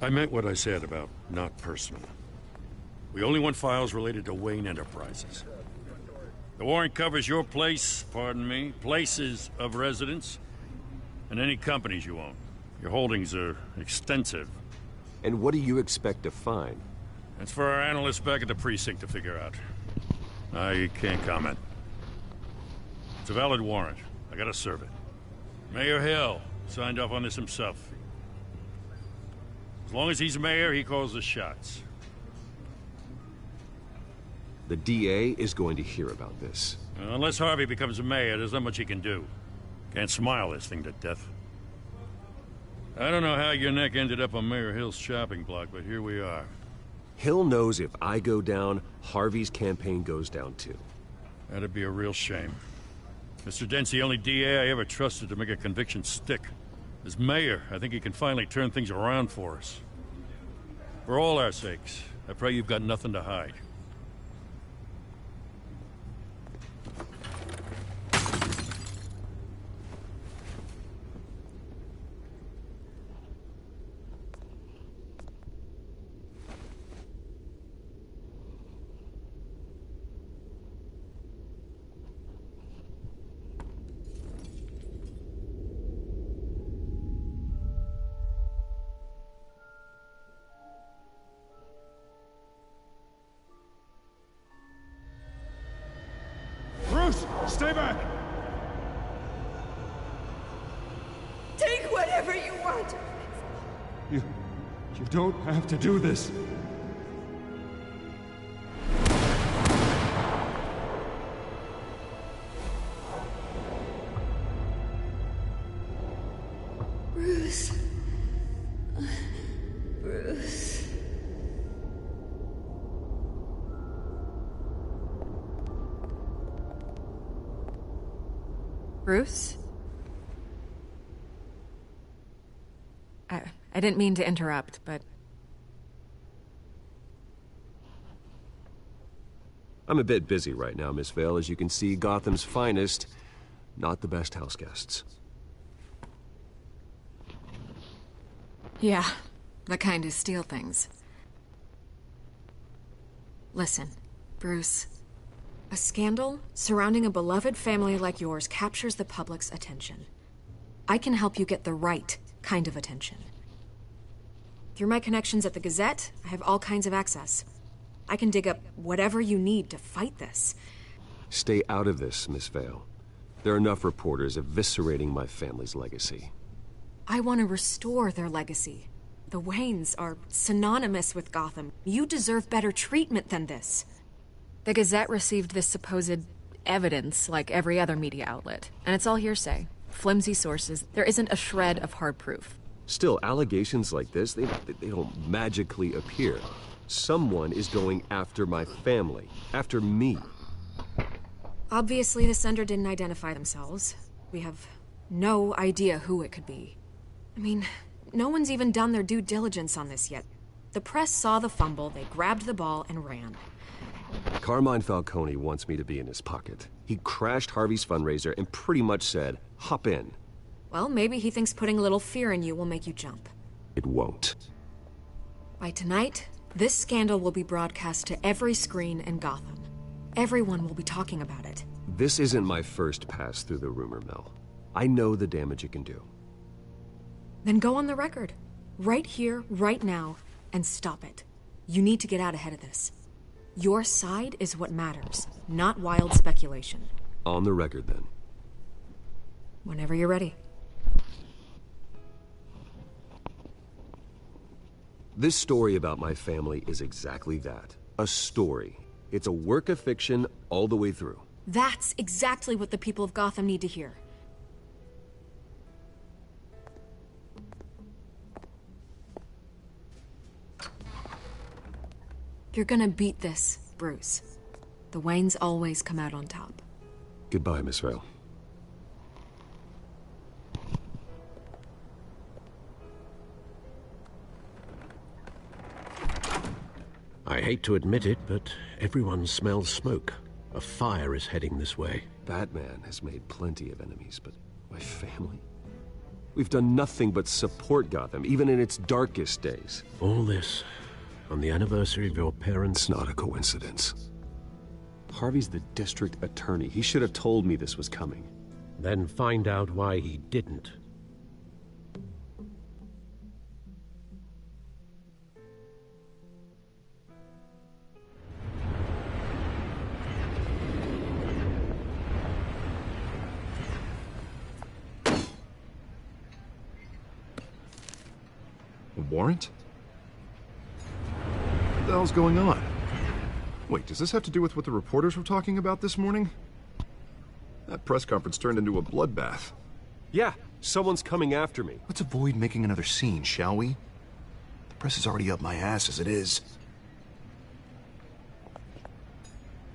I meant what I said about not personal. We only want files related to Wayne Enterprises. The warrant covers your place, pardon me, places of residence, and any companies you own. Your holdings are extensive. And what do you expect to find? That's for our analysts back at the precinct to figure out. I can't comment. It's a valid warrant. I gotta serve it. Mayor Hill signed off on this himself. As long as he's mayor, he calls the shots. The DA is going to hear about this. Unless Harvey becomes mayor, there's not much he can do. Can't smile this thing to death. I don't know how your neck ended up on Mayor Hill's shopping block, but here we are. Hill knows if I go down, Harvey's campaign goes down too. That'd be a real shame. Mr. Dent's the only DA I ever trusted to make a conviction stick. As mayor, I think he can finally turn things around for us. For all our sakes, I pray you've got nothing to hide. Bruce, stay back! Take whatever you want. You don't have to do this. Bruce. Bruce. Bruce? I didn't mean to interrupt, but... I'm a bit busy right now, Miss Vale. As you can see, Gotham's finest, not the best house guests. Yeah, the kind who steal things. Listen, Bruce. A scandal surrounding a beloved family like yours captures the public's attention. I can help you get the right kind of attention. Through my connections at the Gazette, I have all kinds of access. I can dig up whatever you need to fight this. Stay out of this, Miss Vale. There are enough reporters eviscerating my family's legacy. I want to restore their legacy. The Waynes are synonymous with Gotham. You deserve better treatment than this. The Gazette received this supposed evidence like every other media outlet, and it's all hearsay. Flimsy sources. There isn't a shred of hard proof. Still, allegations like this, they don't magically appear. Someone is going after my family, after me. Obviously, the sender didn't identify themselves. We have no idea who it could be. I mean, no one's even done their due diligence on this yet. The press saw the fumble, they grabbed the ball and ran. Carmine Falcone wants me to be in his pocket. He crashed Harvey's fundraiser and pretty much said, hop in. Well, maybe he thinks putting a little fear in you will make you jump. It won't. By tonight, this scandal will be broadcast to every screen in Gotham. Everyone will be talking about it. This isn't my first pass through the rumor mill. I know the damage it can do. Then go on the record. Right here, right now, and stop it. You need to get out ahead of this. Your side is what matters, not wild speculation. On the record, then. Whenever you're ready. This story about my family is exactly that. A story. It's a work of fiction all the way through. That's exactly what the people of Gotham need to hear. You're gonna beat this, Bruce. The Waynes always come out on top. Goodbye, Miss Vale. I hate to admit it, but everyone smells smoke. A fire is heading this way. Batman has made plenty of enemies, but my family? We've done nothing but support Gotham, even in its darkest days. All this on the anniversary of your parents'... It's not a coincidence. Harvey's the district attorney. He should have told me this was coming. Then find out why he didn't. A warrant? What the hell's going on? Wait, does this have to do with what the reporters were talking about this morning? That press conference turned into a bloodbath. Yeah, someone's coming after me. Let's avoid making another scene, shall we? The press is already up my ass as it is.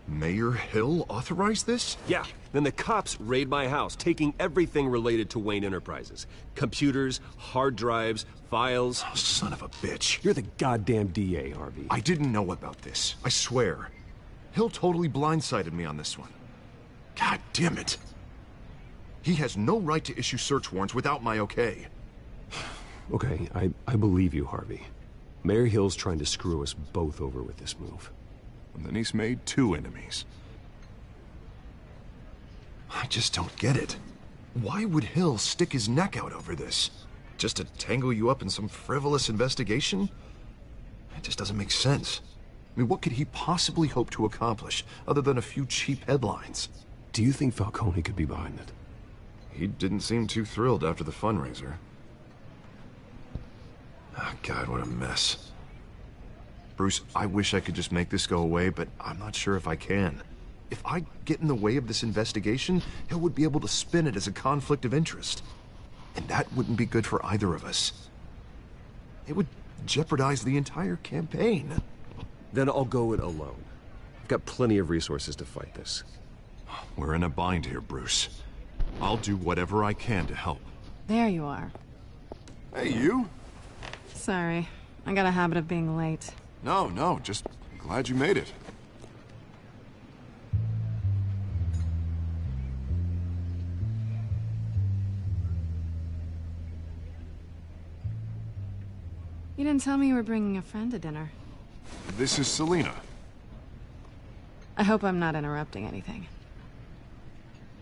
Mayor Hill authorized this? Yeah, then the cops raid my house, taking everything related to Wayne Enterprises. Computers, hard drives, files. Oh, son of a bitch. You're the goddamn DA, Harvey. I didn't know about this. I swear. Hill totally blindsided me on this one. God damn it. He has no right to issue search warrants without my okay. Okay, I believe you, Harvey. Mayor Hill's trying to screw us both over with this move. And then he's made 2 enemies. I just don't get it. Why would Hill stick his neck out over this? Just to tangle you up in some frivolous investigation? It just doesn't make sense. I mean, what could he possibly hope to accomplish other than a few cheap headlines? Do you think Falcone could be behind it? He didn't seem too thrilled after the fundraiser. Oh, God, what a mess. Bruce, I wish I could just make this go away, but I'm not sure if I can. If I get in the way of this investigation, Hill would be able to spin it as a conflict of interest. And that wouldn't be good for either of us. It would jeopardize the entire campaign. Then I'll go it alone. I've got plenty of resources to fight this. We're in a bind here, Bruce. I'll do whatever I can to help. There you are. Hey, you? Sorry. I got a habit of being late. No, just glad you made it. You didn't tell me you were bringing a friend to dinner. This is Selina. I hope I'm not interrupting anything.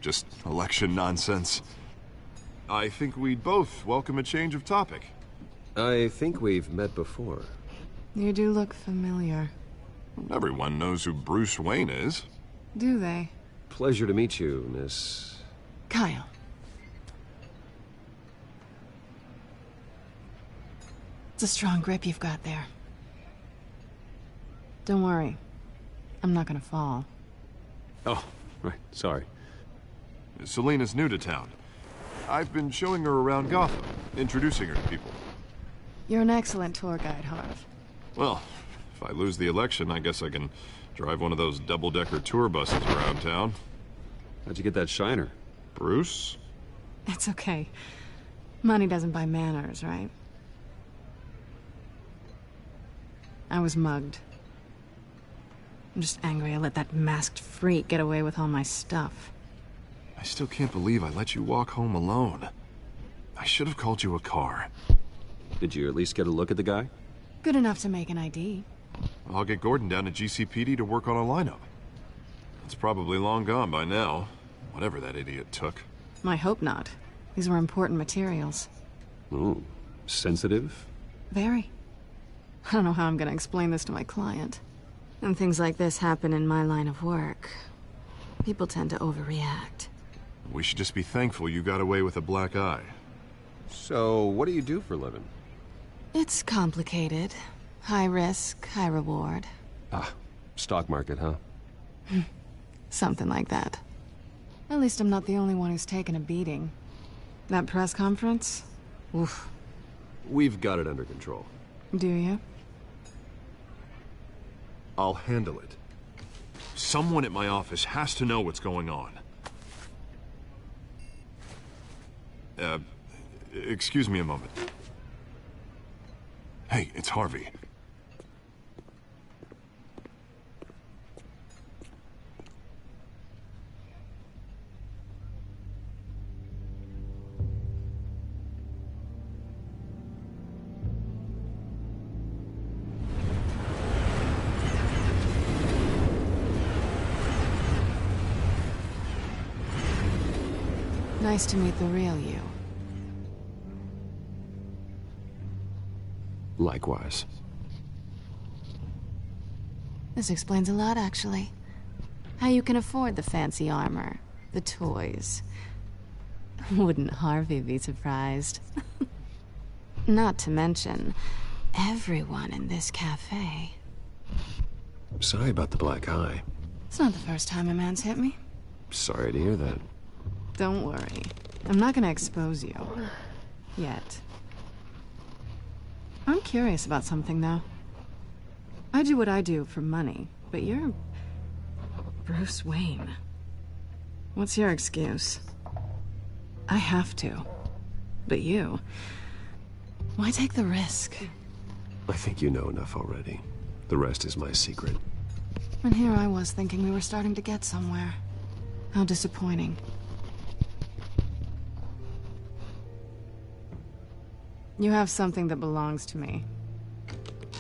Just election nonsense. I think we'd both welcome a change of topic. I think we've met before. You do look familiar. Everyone knows who Bruce Wayne is. Do they? Pleasure to meet you, Miss... Kyle. It's a strong grip you've got there. Don't worry. I'm not gonna fall. Oh, right. Sorry. Selina's new to town. I've been showing her around Gotham, introducing her to people. You're an excellent tour guide, Harv. Well, if I lose the election, I guess I can drive one of those double-decker tour buses around town. How'd you get that shiner? Bruce? It's okay. Money doesn't buy manners, right? I was mugged. I'm just angry I let that masked freak get away with all my stuff. I still can't believe I let you walk home alone. I should have called you a car. Did you at least get a look at the guy? Good enough to make an ID. I'll get Gordon down to GCPD to work on a lineup. It's probably long gone by now, whatever that idiot took. I hope not. These were important materials. Ooh, sensitive? Very. I don't know how I'm gonna explain this to my client. When things like this happen in my line of work, people tend to overreact. We should just be thankful you got away with a black eye. So, what do you do for a living? It's complicated. High risk, high reward. Ah, stock market, huh? Something like that. At least I'm not the only one who's taken a beating. That press conference? Oof. We've got it under control. Do you? I'll handle it. Someone at my office has to know what's going on. Excuse me a moment. Hey, it's Harvey. Nice to meet the real you. Likewise. This explains a lot, actually. How you can afford the fancy armor, the toys. Wouldn't Harvey be surprised? Not to mention, everyone in this cafe. Sorry about the black eye. It's not the first time a man's hit me. Sorry to hear that. Don't worry. I'm not gonna expose you. Yet. I'm curious about something, though. I do what I do for money, but you're... Bruce Wayne. What's your excuse? I have to. But you... Why take the risk? I think you know enough already. The rest is my secret. And here I was thinking we were starting to get somewhere. How disappointing. You have something that belongs to me.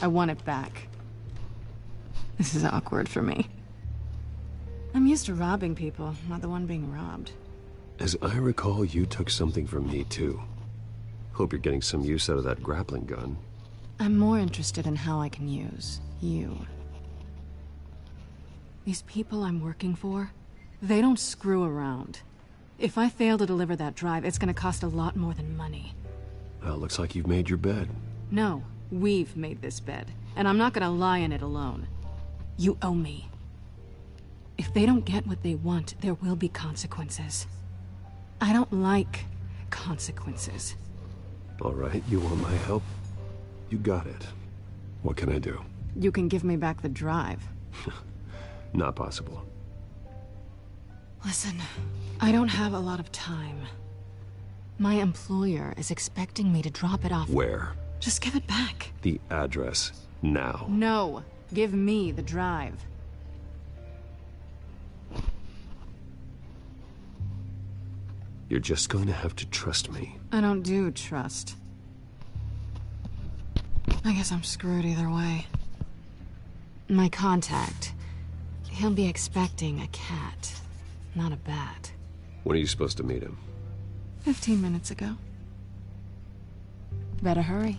I want it back. This is awkward for me. I'm used to robbing people, not the one being robbed. As I recall, you took something from me, too. Hope you're getting some use out of that grappling gun. I'm more interested in how I can use you. These people I'm working for, they don't screw around. If I fail to deliver that drive, it's gonna cost a lot more than money. Well, looks like you've made your bed. No, we've made this bed, and I'm not gonna lie in it alone. You owe me. If they don't get what they want, there will be consequences. I don't like consequences. All right, you want my help? You got it. What can I do? You can give me back the drive. Not possible. Listen, I don't have a lot of time. My employer is expecting me to drop it off. Where? Just give it back. The address, now. No, give me the drive. You're just going to have to trust me. I don't do trust. I guess I'm screwed either way. My contact, he'll be expecting a cat, not a bat. When are you supposed to meet him? 15 minutes ago. Better hurry.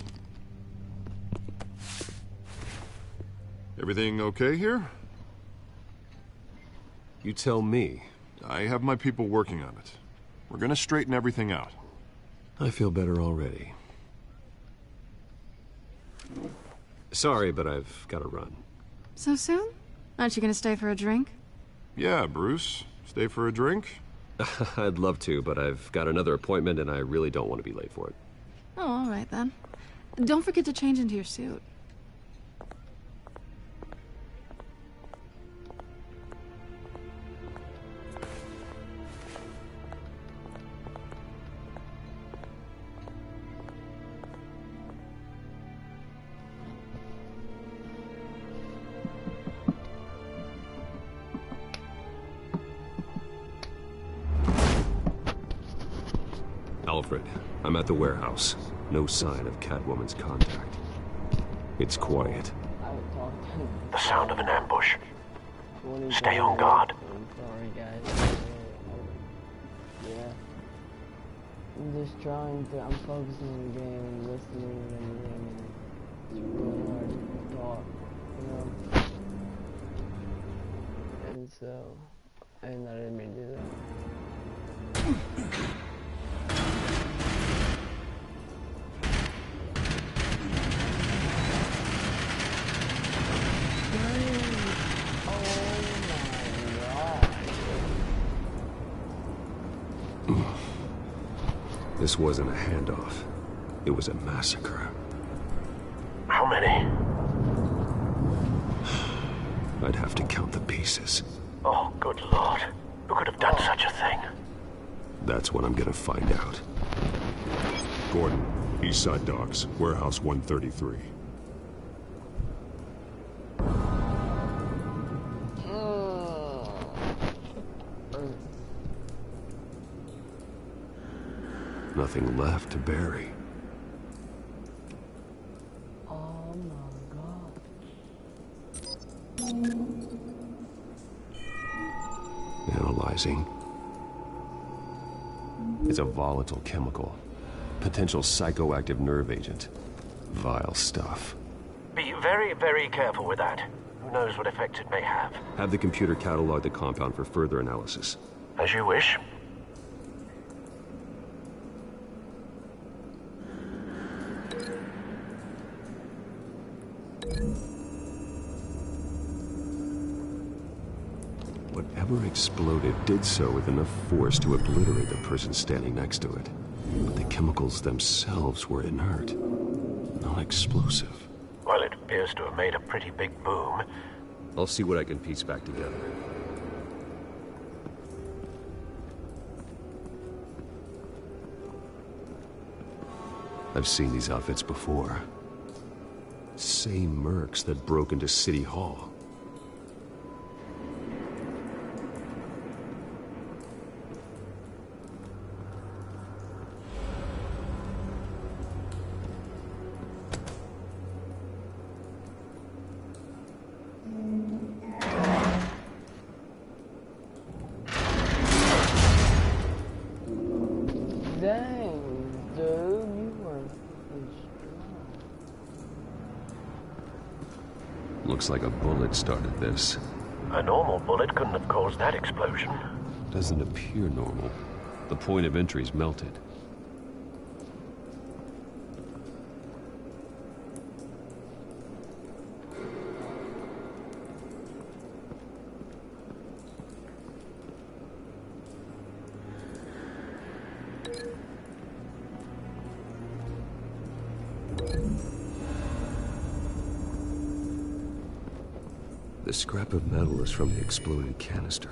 Everything okay here? You tell me. I have my people working on it. We're gonna straighten everything out. I feel better already. Sorry, but I've got to run. So soon? Aren't you gonna stay for a drink? Yeah, Bruce. Stay for a drink? I'd love to, but I've got another appointment and I really don't want to be late for it. Oh, all right then. Don't forget to change into your suit. Alfred, I'm at the warehouse. No sign of Catwoman's contact. It's quiet. The sound of an ambush. Stay on guard. I'm sorry, guys. Yeah. I'm just trying to, I'm focusing on the game and listening and everything, and it's really hard to talk, you know? And so, and I didn't mean to do that. This wasn't a handoff. It was a massacre. How many? I'd have to count the pieces. Oh, good lord. Who could have done such a thing? That's what I'm gonna find out. Gordon, Eastside Docks, Warehouse 133. Nothing left to bury. Oh my god. Analyzing. It's a volatile chemical. Potential psychoactive nerve agent. Vile stuff. Be very, very careful with that. Who knows what effects it may have. Have the computer catalog the compound for further analysis. As you wish. Whatever exploded did so with enough force to obliterate the person standing next to it. But the chemicals themselves were inert, not explosive. Well, it appears to have made a pretty big boom. I'll see what I can piece back together. I've seen these outfits before. Same mercs that broke into City Hall. Dang, dude, you were Looks like a bullet started this. A normal bullet couldn't have caused that explosion. Doesn't appear normal. The point of entry's melted. The scrap of metal is from the exploded canister.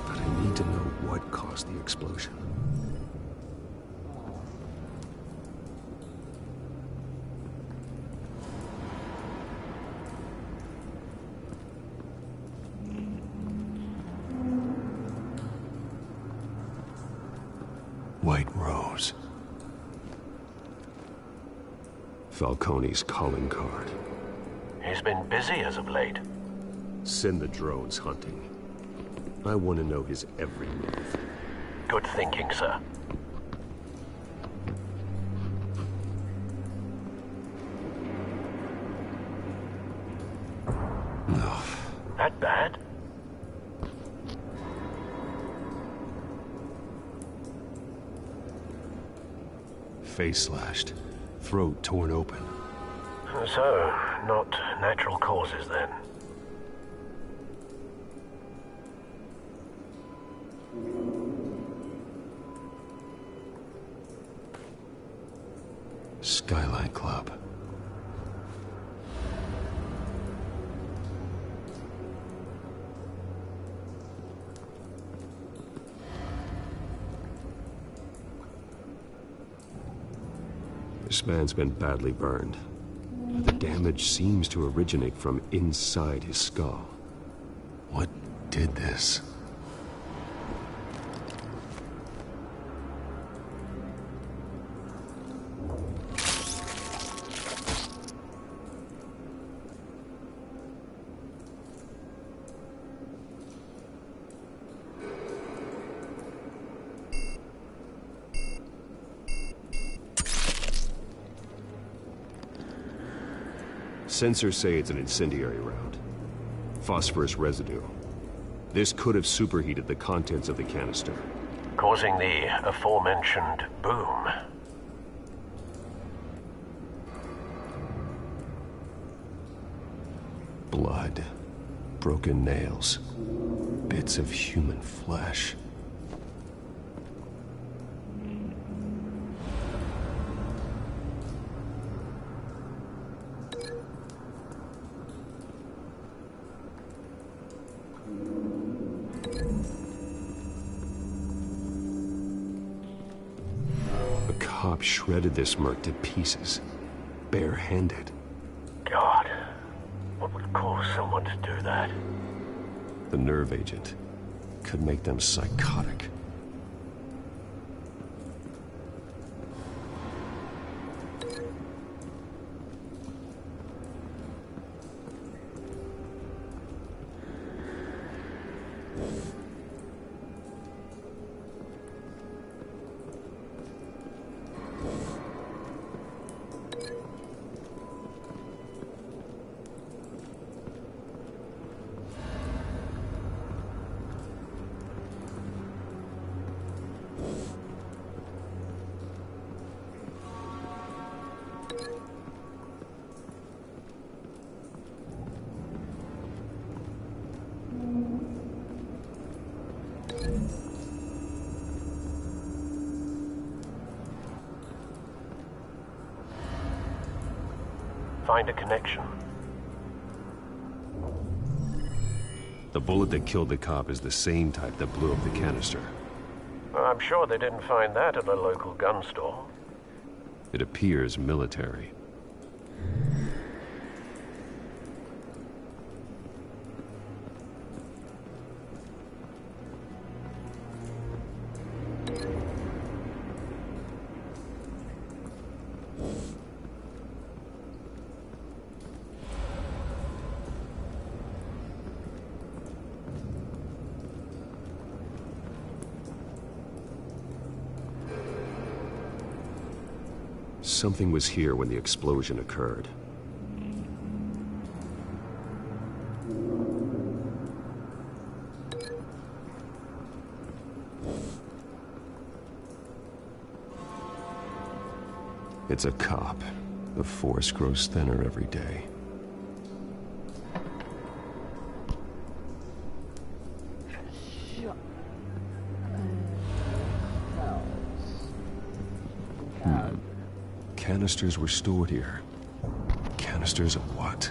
But I need to know what caused the explosion. White Rose. Falcone's calling card. He's been busy as of late. Send the drones hunting. I want to know his every move. Good thinking, sir. No. That bad? Face slashed. Throat torn open. So, not natural causes then. Skyline Club. This man's been badly burned. The damage seems to originate from inside his skull. What did this? Sensors say it's an incendiary round. Phosphorus residue. This could have superheated the contents of the canister. Causing the aforementioned boom. Blood. Broken nails. Bits of human flesh. cop shredded this merc to pieces, barehanded. God, what would cause someone to do that? The nerve agent could make them psychotic. Find a connection. The bullet that killed the cop is the same type that blew up the canister. I'm sure they didn't find that at a local gun store. It appears military. Something was here when the explosion occurred. It's a cop. The force grows thinner every day. Canisters were stored here. Canisters of what?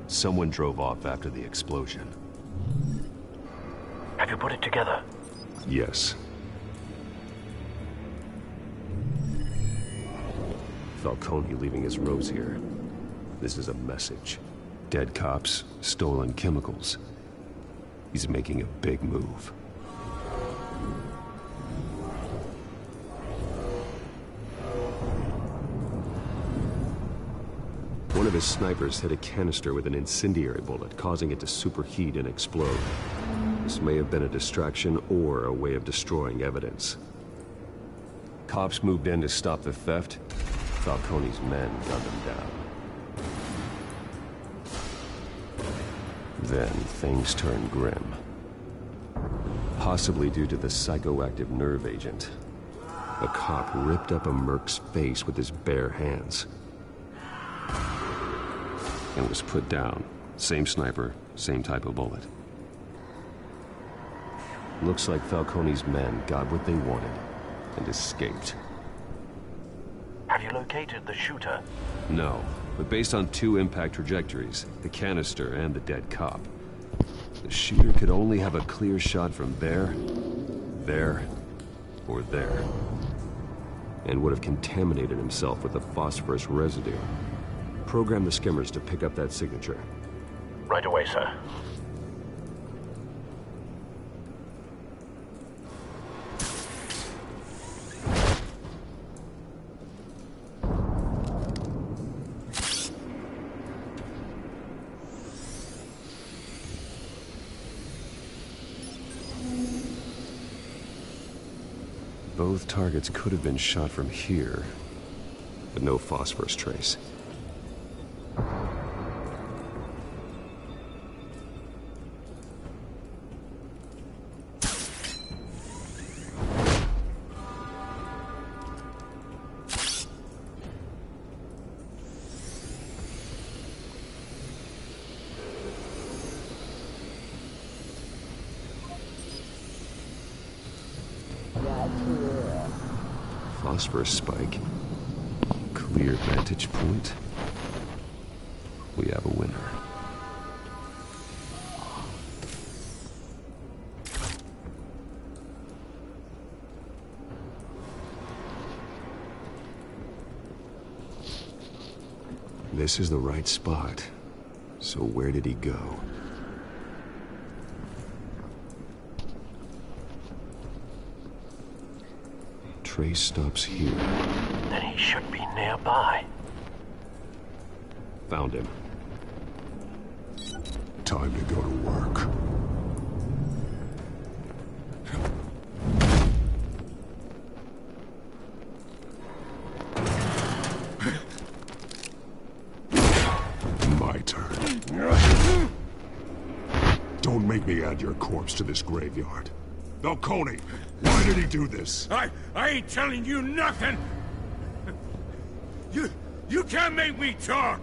Someone drove off after the explosion. Have you put it together? Yes. Falcone leaving his rose here. This is a message. Dead cops, stolen chemicals. He's making a big move. One of his snipers hit a canister with an incendiary bullet, causing it to superheat and explode. This may have been a distraction or a way of destroying evidence. Cops moved in to stop the theft. Falcone's men gunned them down. Then things turned grim. Possibly due to the psychoactive nerve agent. A cop ripped up a merc's face with his bare hands. And was put down. Same sniper, same type of bullet. Looks like Falcone's men got what they wanted and escaped. Have you located the shooter? No, but based on 2 impact trajectories, the canister and the dead cop, the shooter could only have a clear shot from there, or there. And would have contaminated himself with the phosphorus residue. Program the skimmers to pick up that signature. Right away, sir. Both targets could have been shot from here, but no phosphorus trace. Phosphorus spike. Clear vantage point. We have a winner. This is the right spot. So where did he go? Trace stops here. Then he should be nearby. Found him. Time to go to work. My turn. Don't make me add your corpse to this graveyard. Falcone, why did he do this? I ain't telling you nothing! You can't make me talk!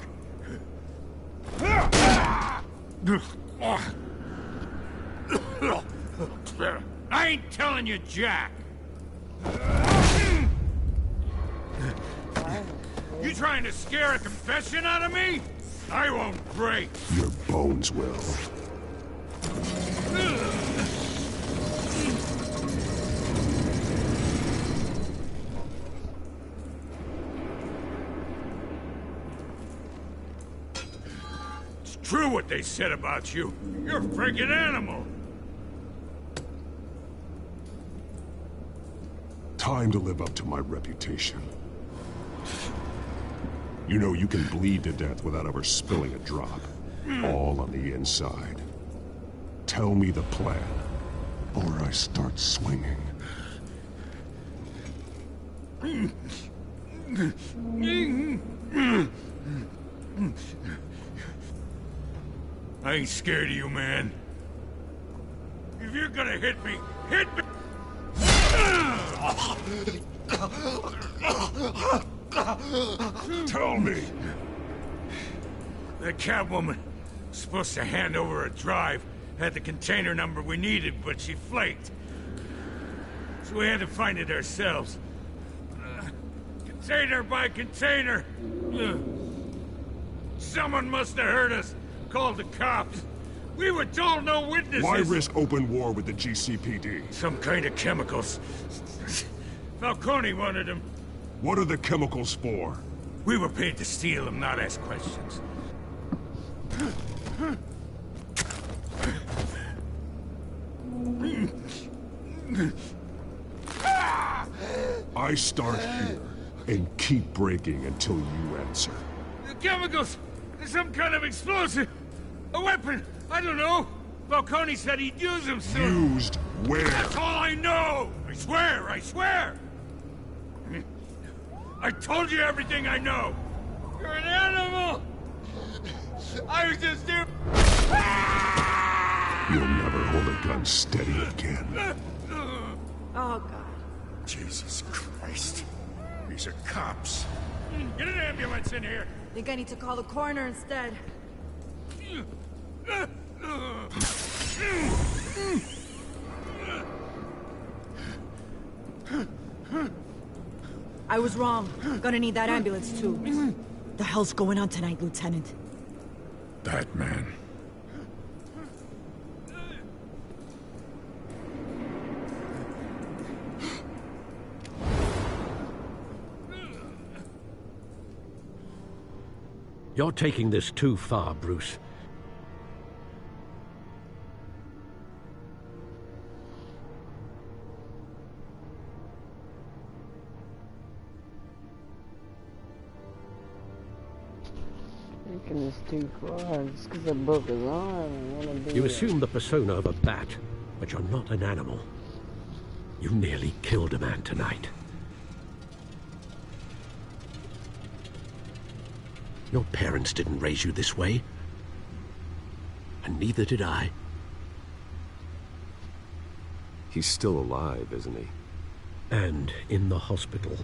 I ain't telling you jack! You trying to scare a confession out of me? I won't break! Your bones will. True what they said about you. You're a freaking animal. Time to live up to my reputation. You know you can bleed to death without ever spilling a drop. All on the inside. Tell me the plan, or I start swinging. I ain't scared of you, man. If you're gonna hit me, hit me! Tell me! That Catwoman was supposed to hand over a drive, had the container number we needed, but she flaked. So we had to find it ourselves. Container by container! Someone must have heard us. Called the cops. We were told no witnesses. Why risk open war with the GCPD? Some kind of chemicals. Falcone wanted them. What are the chemicals for? We were paid to steal them, not ask questions. I start here and keep breaking until you answer. The chemicals! There's some kind of explosive! A weapon! I don't know! Falcone said he'd use him soon. Used where? That's all I know! I swear, I swear! I told you everything I know! You're an animal! I was just here... You'll never hold a gun steady again. Oh, God. Jesus Christ. These are cops. Get an ambulance in here! Think I need to call the coroner instead. I was wrong. Gonna need that ambulance, too. The hell's going on tonight, Lieutenant? Batman. You're taking this too far, Bruce. Taking this too far. It's because I broke his arm and want to be... You assume the persona of a bat, but you're not an animal. You nearly killed a man tonight. Your parents didn't raise you this way. And neither did I. He's still alive, isn't he? And in the hospital.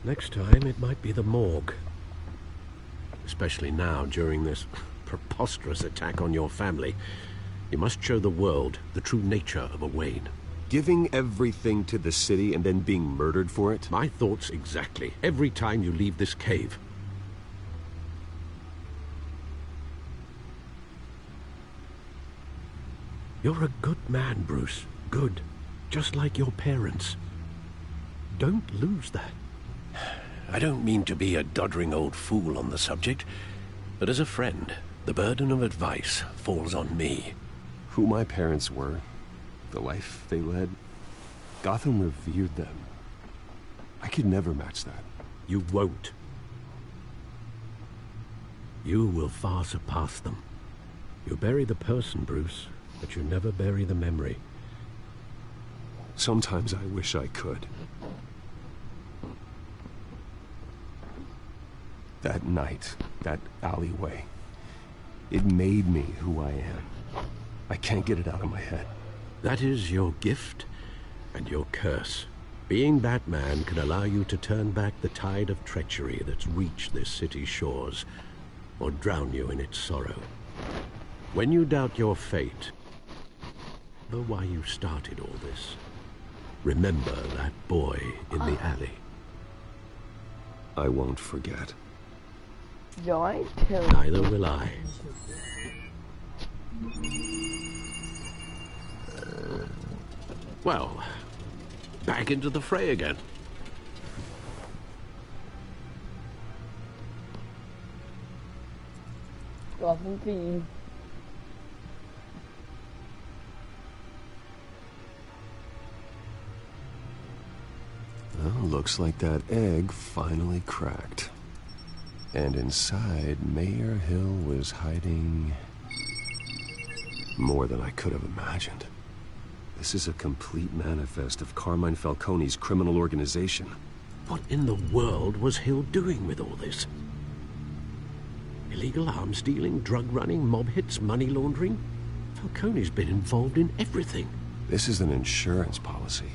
Next time, it might be the morgue. Especially now, during this preposterous attack on your family. You must show the world the true nature of a Wayne. Giving everything to the city and then being murdered for it? My thoughts exactly. Every time you leave this cave. You're a good man, Bruce. Good. Just like your parents. Don't lose that. I don't mean to be a doddering old fool on the subject, but as a friend, the burden of advice falls on me. Who my parents were, the life they led, Gotham revered them. I could never match that. You won't. You will far surpass them. You bury the person, Bruce, but you never bury the memory. Sometimes I wish I could. That night, that alleyway, it made me who I am. I can't get it out of my head. That is your gift and your curse. Being Batman can allow you to turn back the tide of treachery that's reached this city's shores, or drown you in its sorrow. When you doubt your fate, remember why you started all this. Remember that boy in the alley. I won't forget. Yo, I ain't telling Neither will I. Well, back into the fray again. Gotham Feed. Well, looks like that egg finally cracked. And inside, Mayor Hill was hiding more than I could have imagined. This is a complete manifest of Carmine Falcone's criminal organization. What in the world was Hill doing with all this? Illegal arms dealing, drug running, mob hits, money laundering? Falcone's been involved in everything. This is an insurance policy.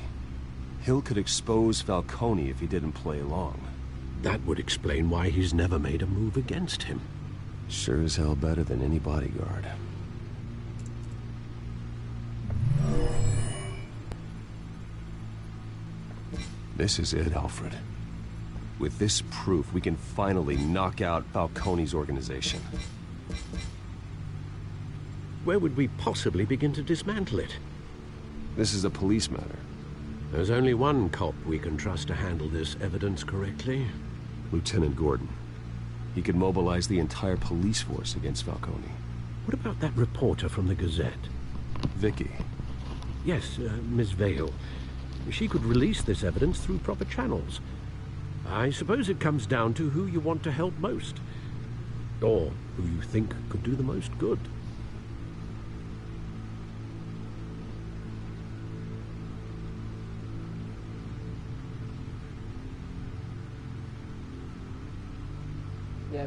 Hill could expose Falcone if he didn't play along. That would explain why he's never made a move against him. Sure as hell better than any bodyguard. This is it, Alfred. With this proof, we can finally knock out Falcone's organization. Where would we possibly begin to dismantle it? This is a police matter. There's only one cop we can trust to handle this evidence correctly. Lieutenant Gordon. He could mobilize the entire police force against Falcone. What about that reporter from the Gazette? Vicky. Yes, Miss Vale. She could release this evidence through proper channels. I suppose it comes down to who you want to help most. Or who you think could do the most good.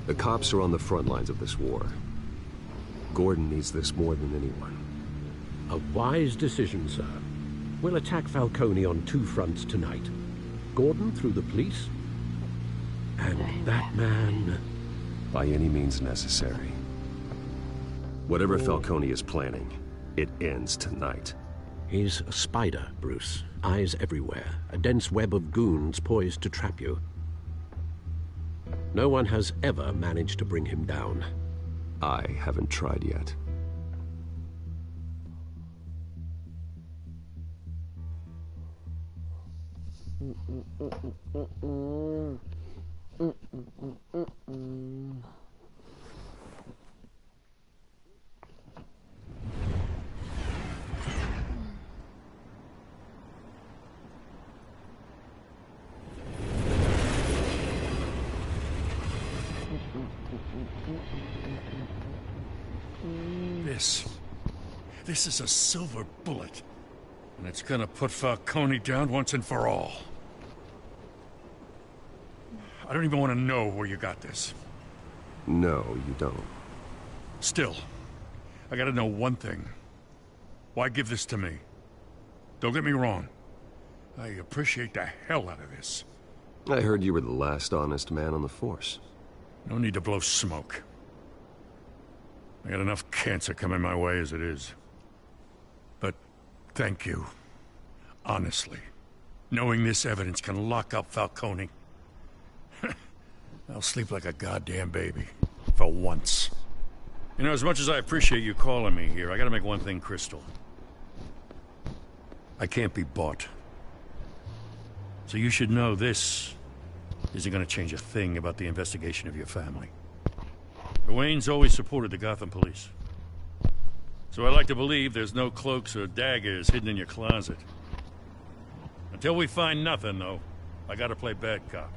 The cops are on the front lines of this war. Gordon needs this more than anyone. A wise decision, sir. We'll attack Falcone on two fronts tonight. Gordon through the police, and that man... By any means necessary. Whatever Falcone is planning, it ends tonight. He's a spider, Bruce. Eyes everywhere. A dense web of goons poised to trap you. No one has ever managed to bring him down. I haven't tried yet. This is a silver bullet. And it's gonna put Falcone down once and for all. I don't even want to know where you got this. No, you don't. Still, I gotta know one thing. Why give this to me? Don't get me wrong. I appreciate the hell out of this. I heard you were the last honest man on the force. No need to blow smoke. I got enough cancer coming my way as it is. But thank you. Honestly. Knowing this evidence can lock up Falcone. I'll sleep like a goddamn baby. For once. You know, as much as I appreciate you calling me here, I gotta make one thing crystal. I can't be bought. So you should know this isn't gonna change a thing about the investigation of your family. The Waynes always supported the Gotham police. So I like to believe there's no cloaks or daggers hidden in your closet. Until we find nothing, though, I gotta play bad cop.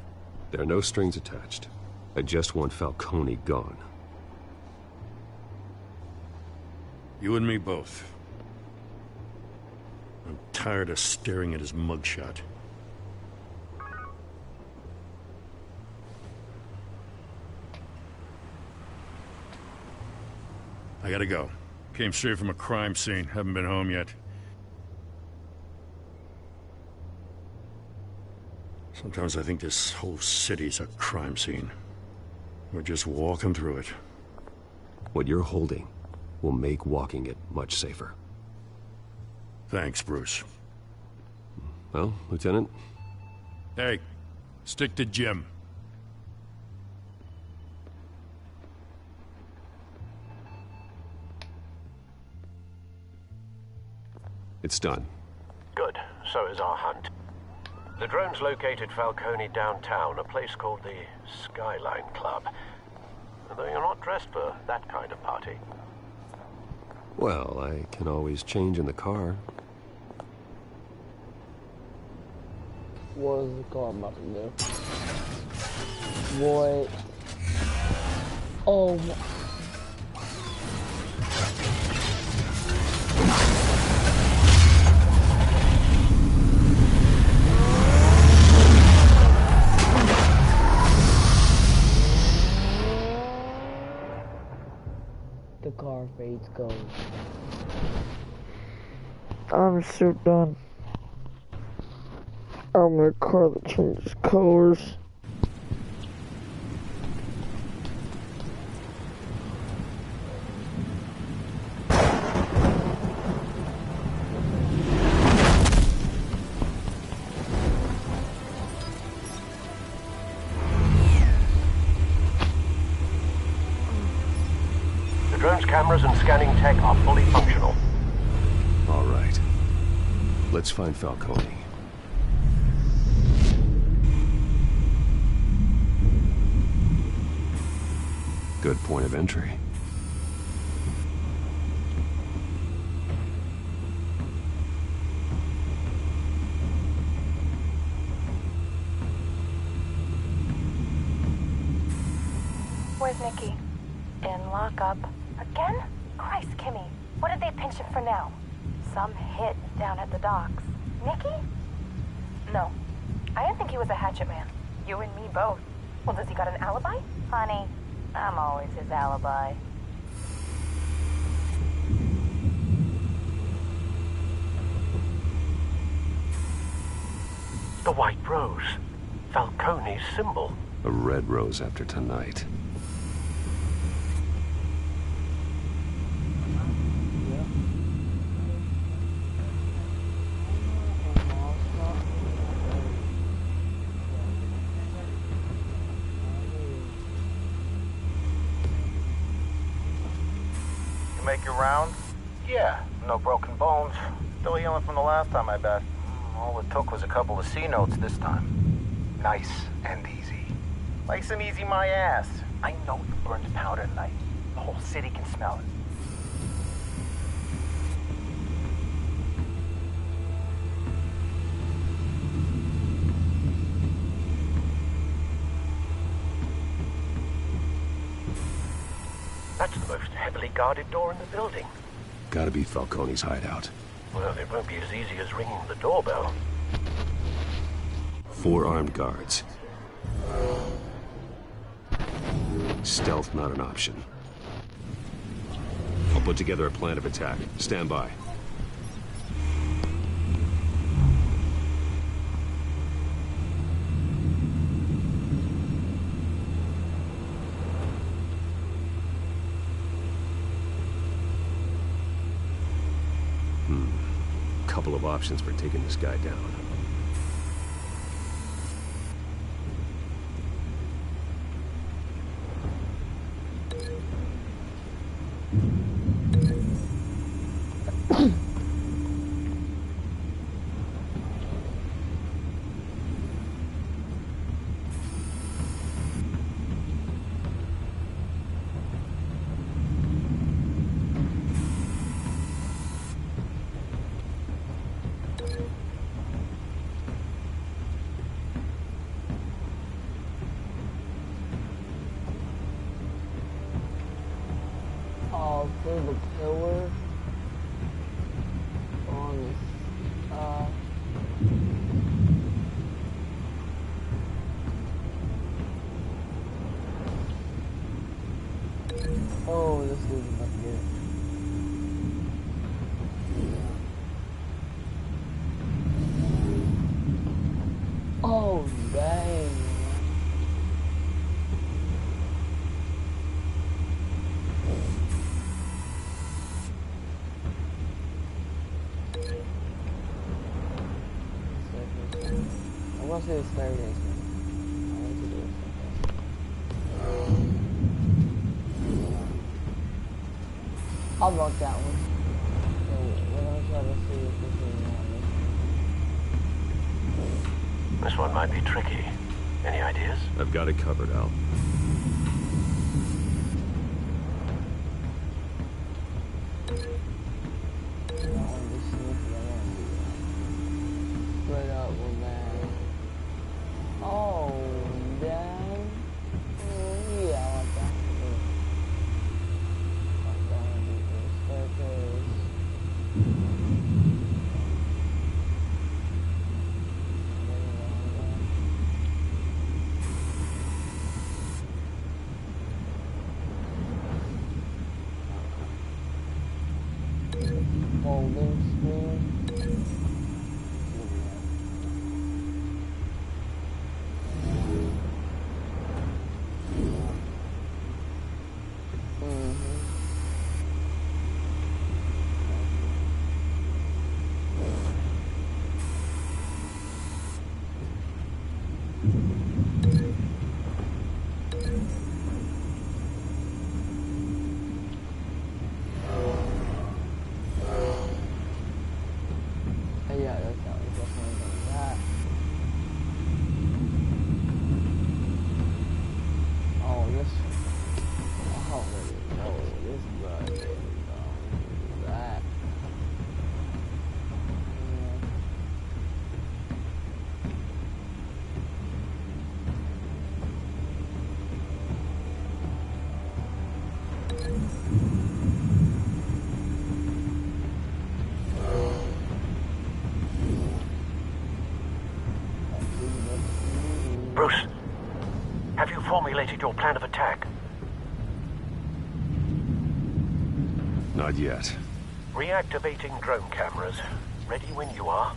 There are no strings attached. I just want Falcone gone. You and me both. I'm tired of staring at his mugshot. I gotta go. Came straight from a crime scene. Haven't been home yet. Sometimes I think this whole city's a crime scene. We're just walking through it. What you're holding will make walking it much safer. Thanks, Bruce. Well, Lieutenant? Hey, stick to Jim. It's done. Good. So is our hunt. The drones located Falcone downtown, a place called the Skyline Club. Although you're not dressed for that kind of party. Well, I can always change in the car. What is the car about to do? What? Oh my. The car fades gold. I'm so done. I'm in a car that changes colors. The drone's cameras and scanning tech are fully functional. All right. Let's find Falcone. Good point of entry. Where's Nikki? In lockup. Again? Christ, Kimmy. What did they pinch him for now? Some hit down at the docks. Nikki? No. I didn't think he was a hatchet man. You and me both. Well, does he got an alibi? Honey, I'm always his alibi. The white rose. Falcone's symbol. A red rose after tonight. Make your rounds? Yeah, no broken bones. Still healing from the last time, I bet. All it took was a couple of C notes this time. Nice and easy. Nice and easy my ass. I know you burned powder tonight. The whole city can smell it. That's the most heavily guarded door in the building. Gotta be Falcone's hideout. Well, it won't be as easy as ringing the doorbell. 4 armed guards. Stealth not an option. I'll put together a plan of attack. Stand by. Couple of options for taking this guy down. Through the pillar on this, oh, this dude's about to get it. Oh, dang. I'm gonna say the staircase, man. I want to do it. I'll mark that one. So we're gonna try to see if this is one. This one might be tricky. Any ideas? I've got it covered, Al. Straight up with that. Oh, damn. Yeah, I like that. I'm gonna do this staircase. Folding screen. Yeah, that's how it's definitely doing that. Oh, this. I already know this guy is going to do that. Bruce, have you formulated your plan of attack? Not yet. Reactivating drone cameras. Ready when you are.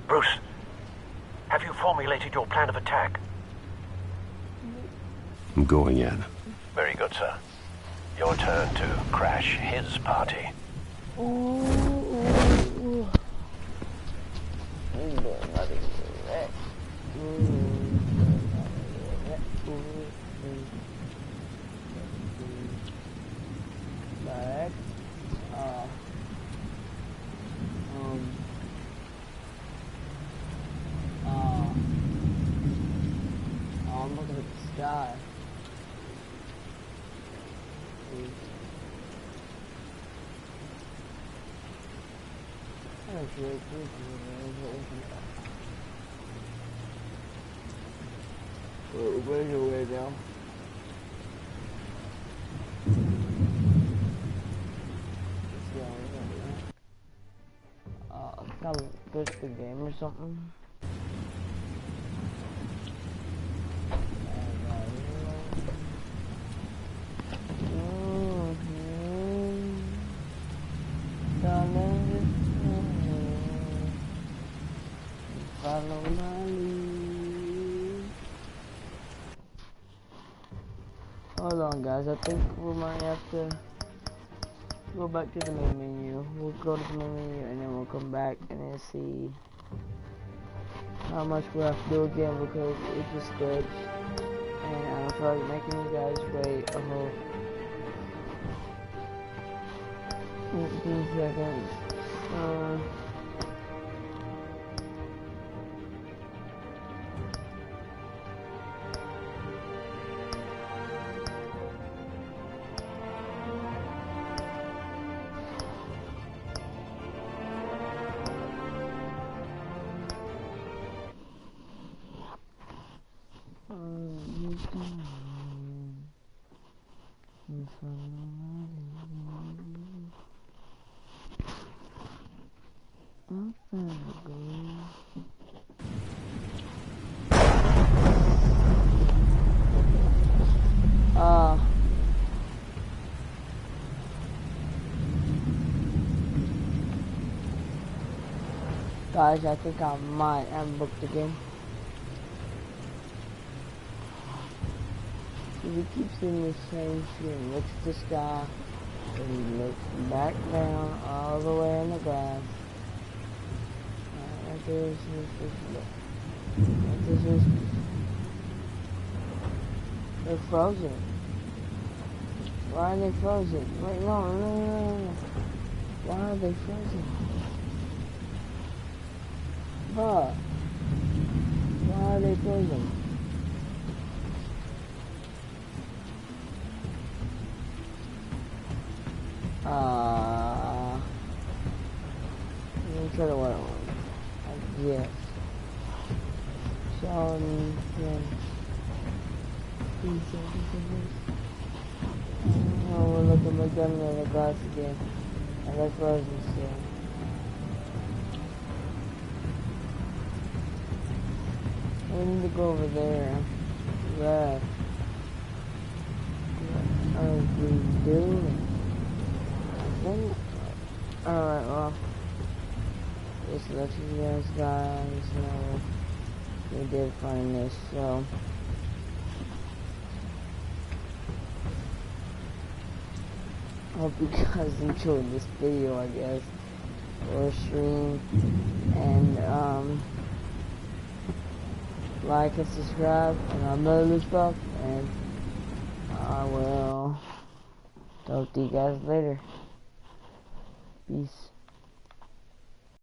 Bruce, have you formulated your plan of attack? I'm going in. Very good, sir. Your turn to crash his party. I'm looking at the sky. Where's your way down? Gotta switch the game or something. Follow my lead. Hold on, guys. I think we might have to go back to the main menu. We'll go to the main menu and then we'll come back and then see how much we have to do again because it just glitched. And I don't feel like making you guys wait a whole 15 seconds. Guys, I think I might have booked again. He keeps doing the same thing. Looks at the sky, and looks back down all the way in the grass. Right there's his they're frozen. Why are they frozen? Wait, no. Why are they frozen? But why are they frozen? Let me try to what I want. I guess. Sean, oh, we're looking like them in the glass again. And they're frozen still. We need to go over there. Left. What are we doing? I think. Alright, well. Just let you guys know we did find this, so. Hope you guys enjoyed this video, I guess, or stream, and like and subscribe, and I'll know this stuff, and I will talk to you guys later. Peace.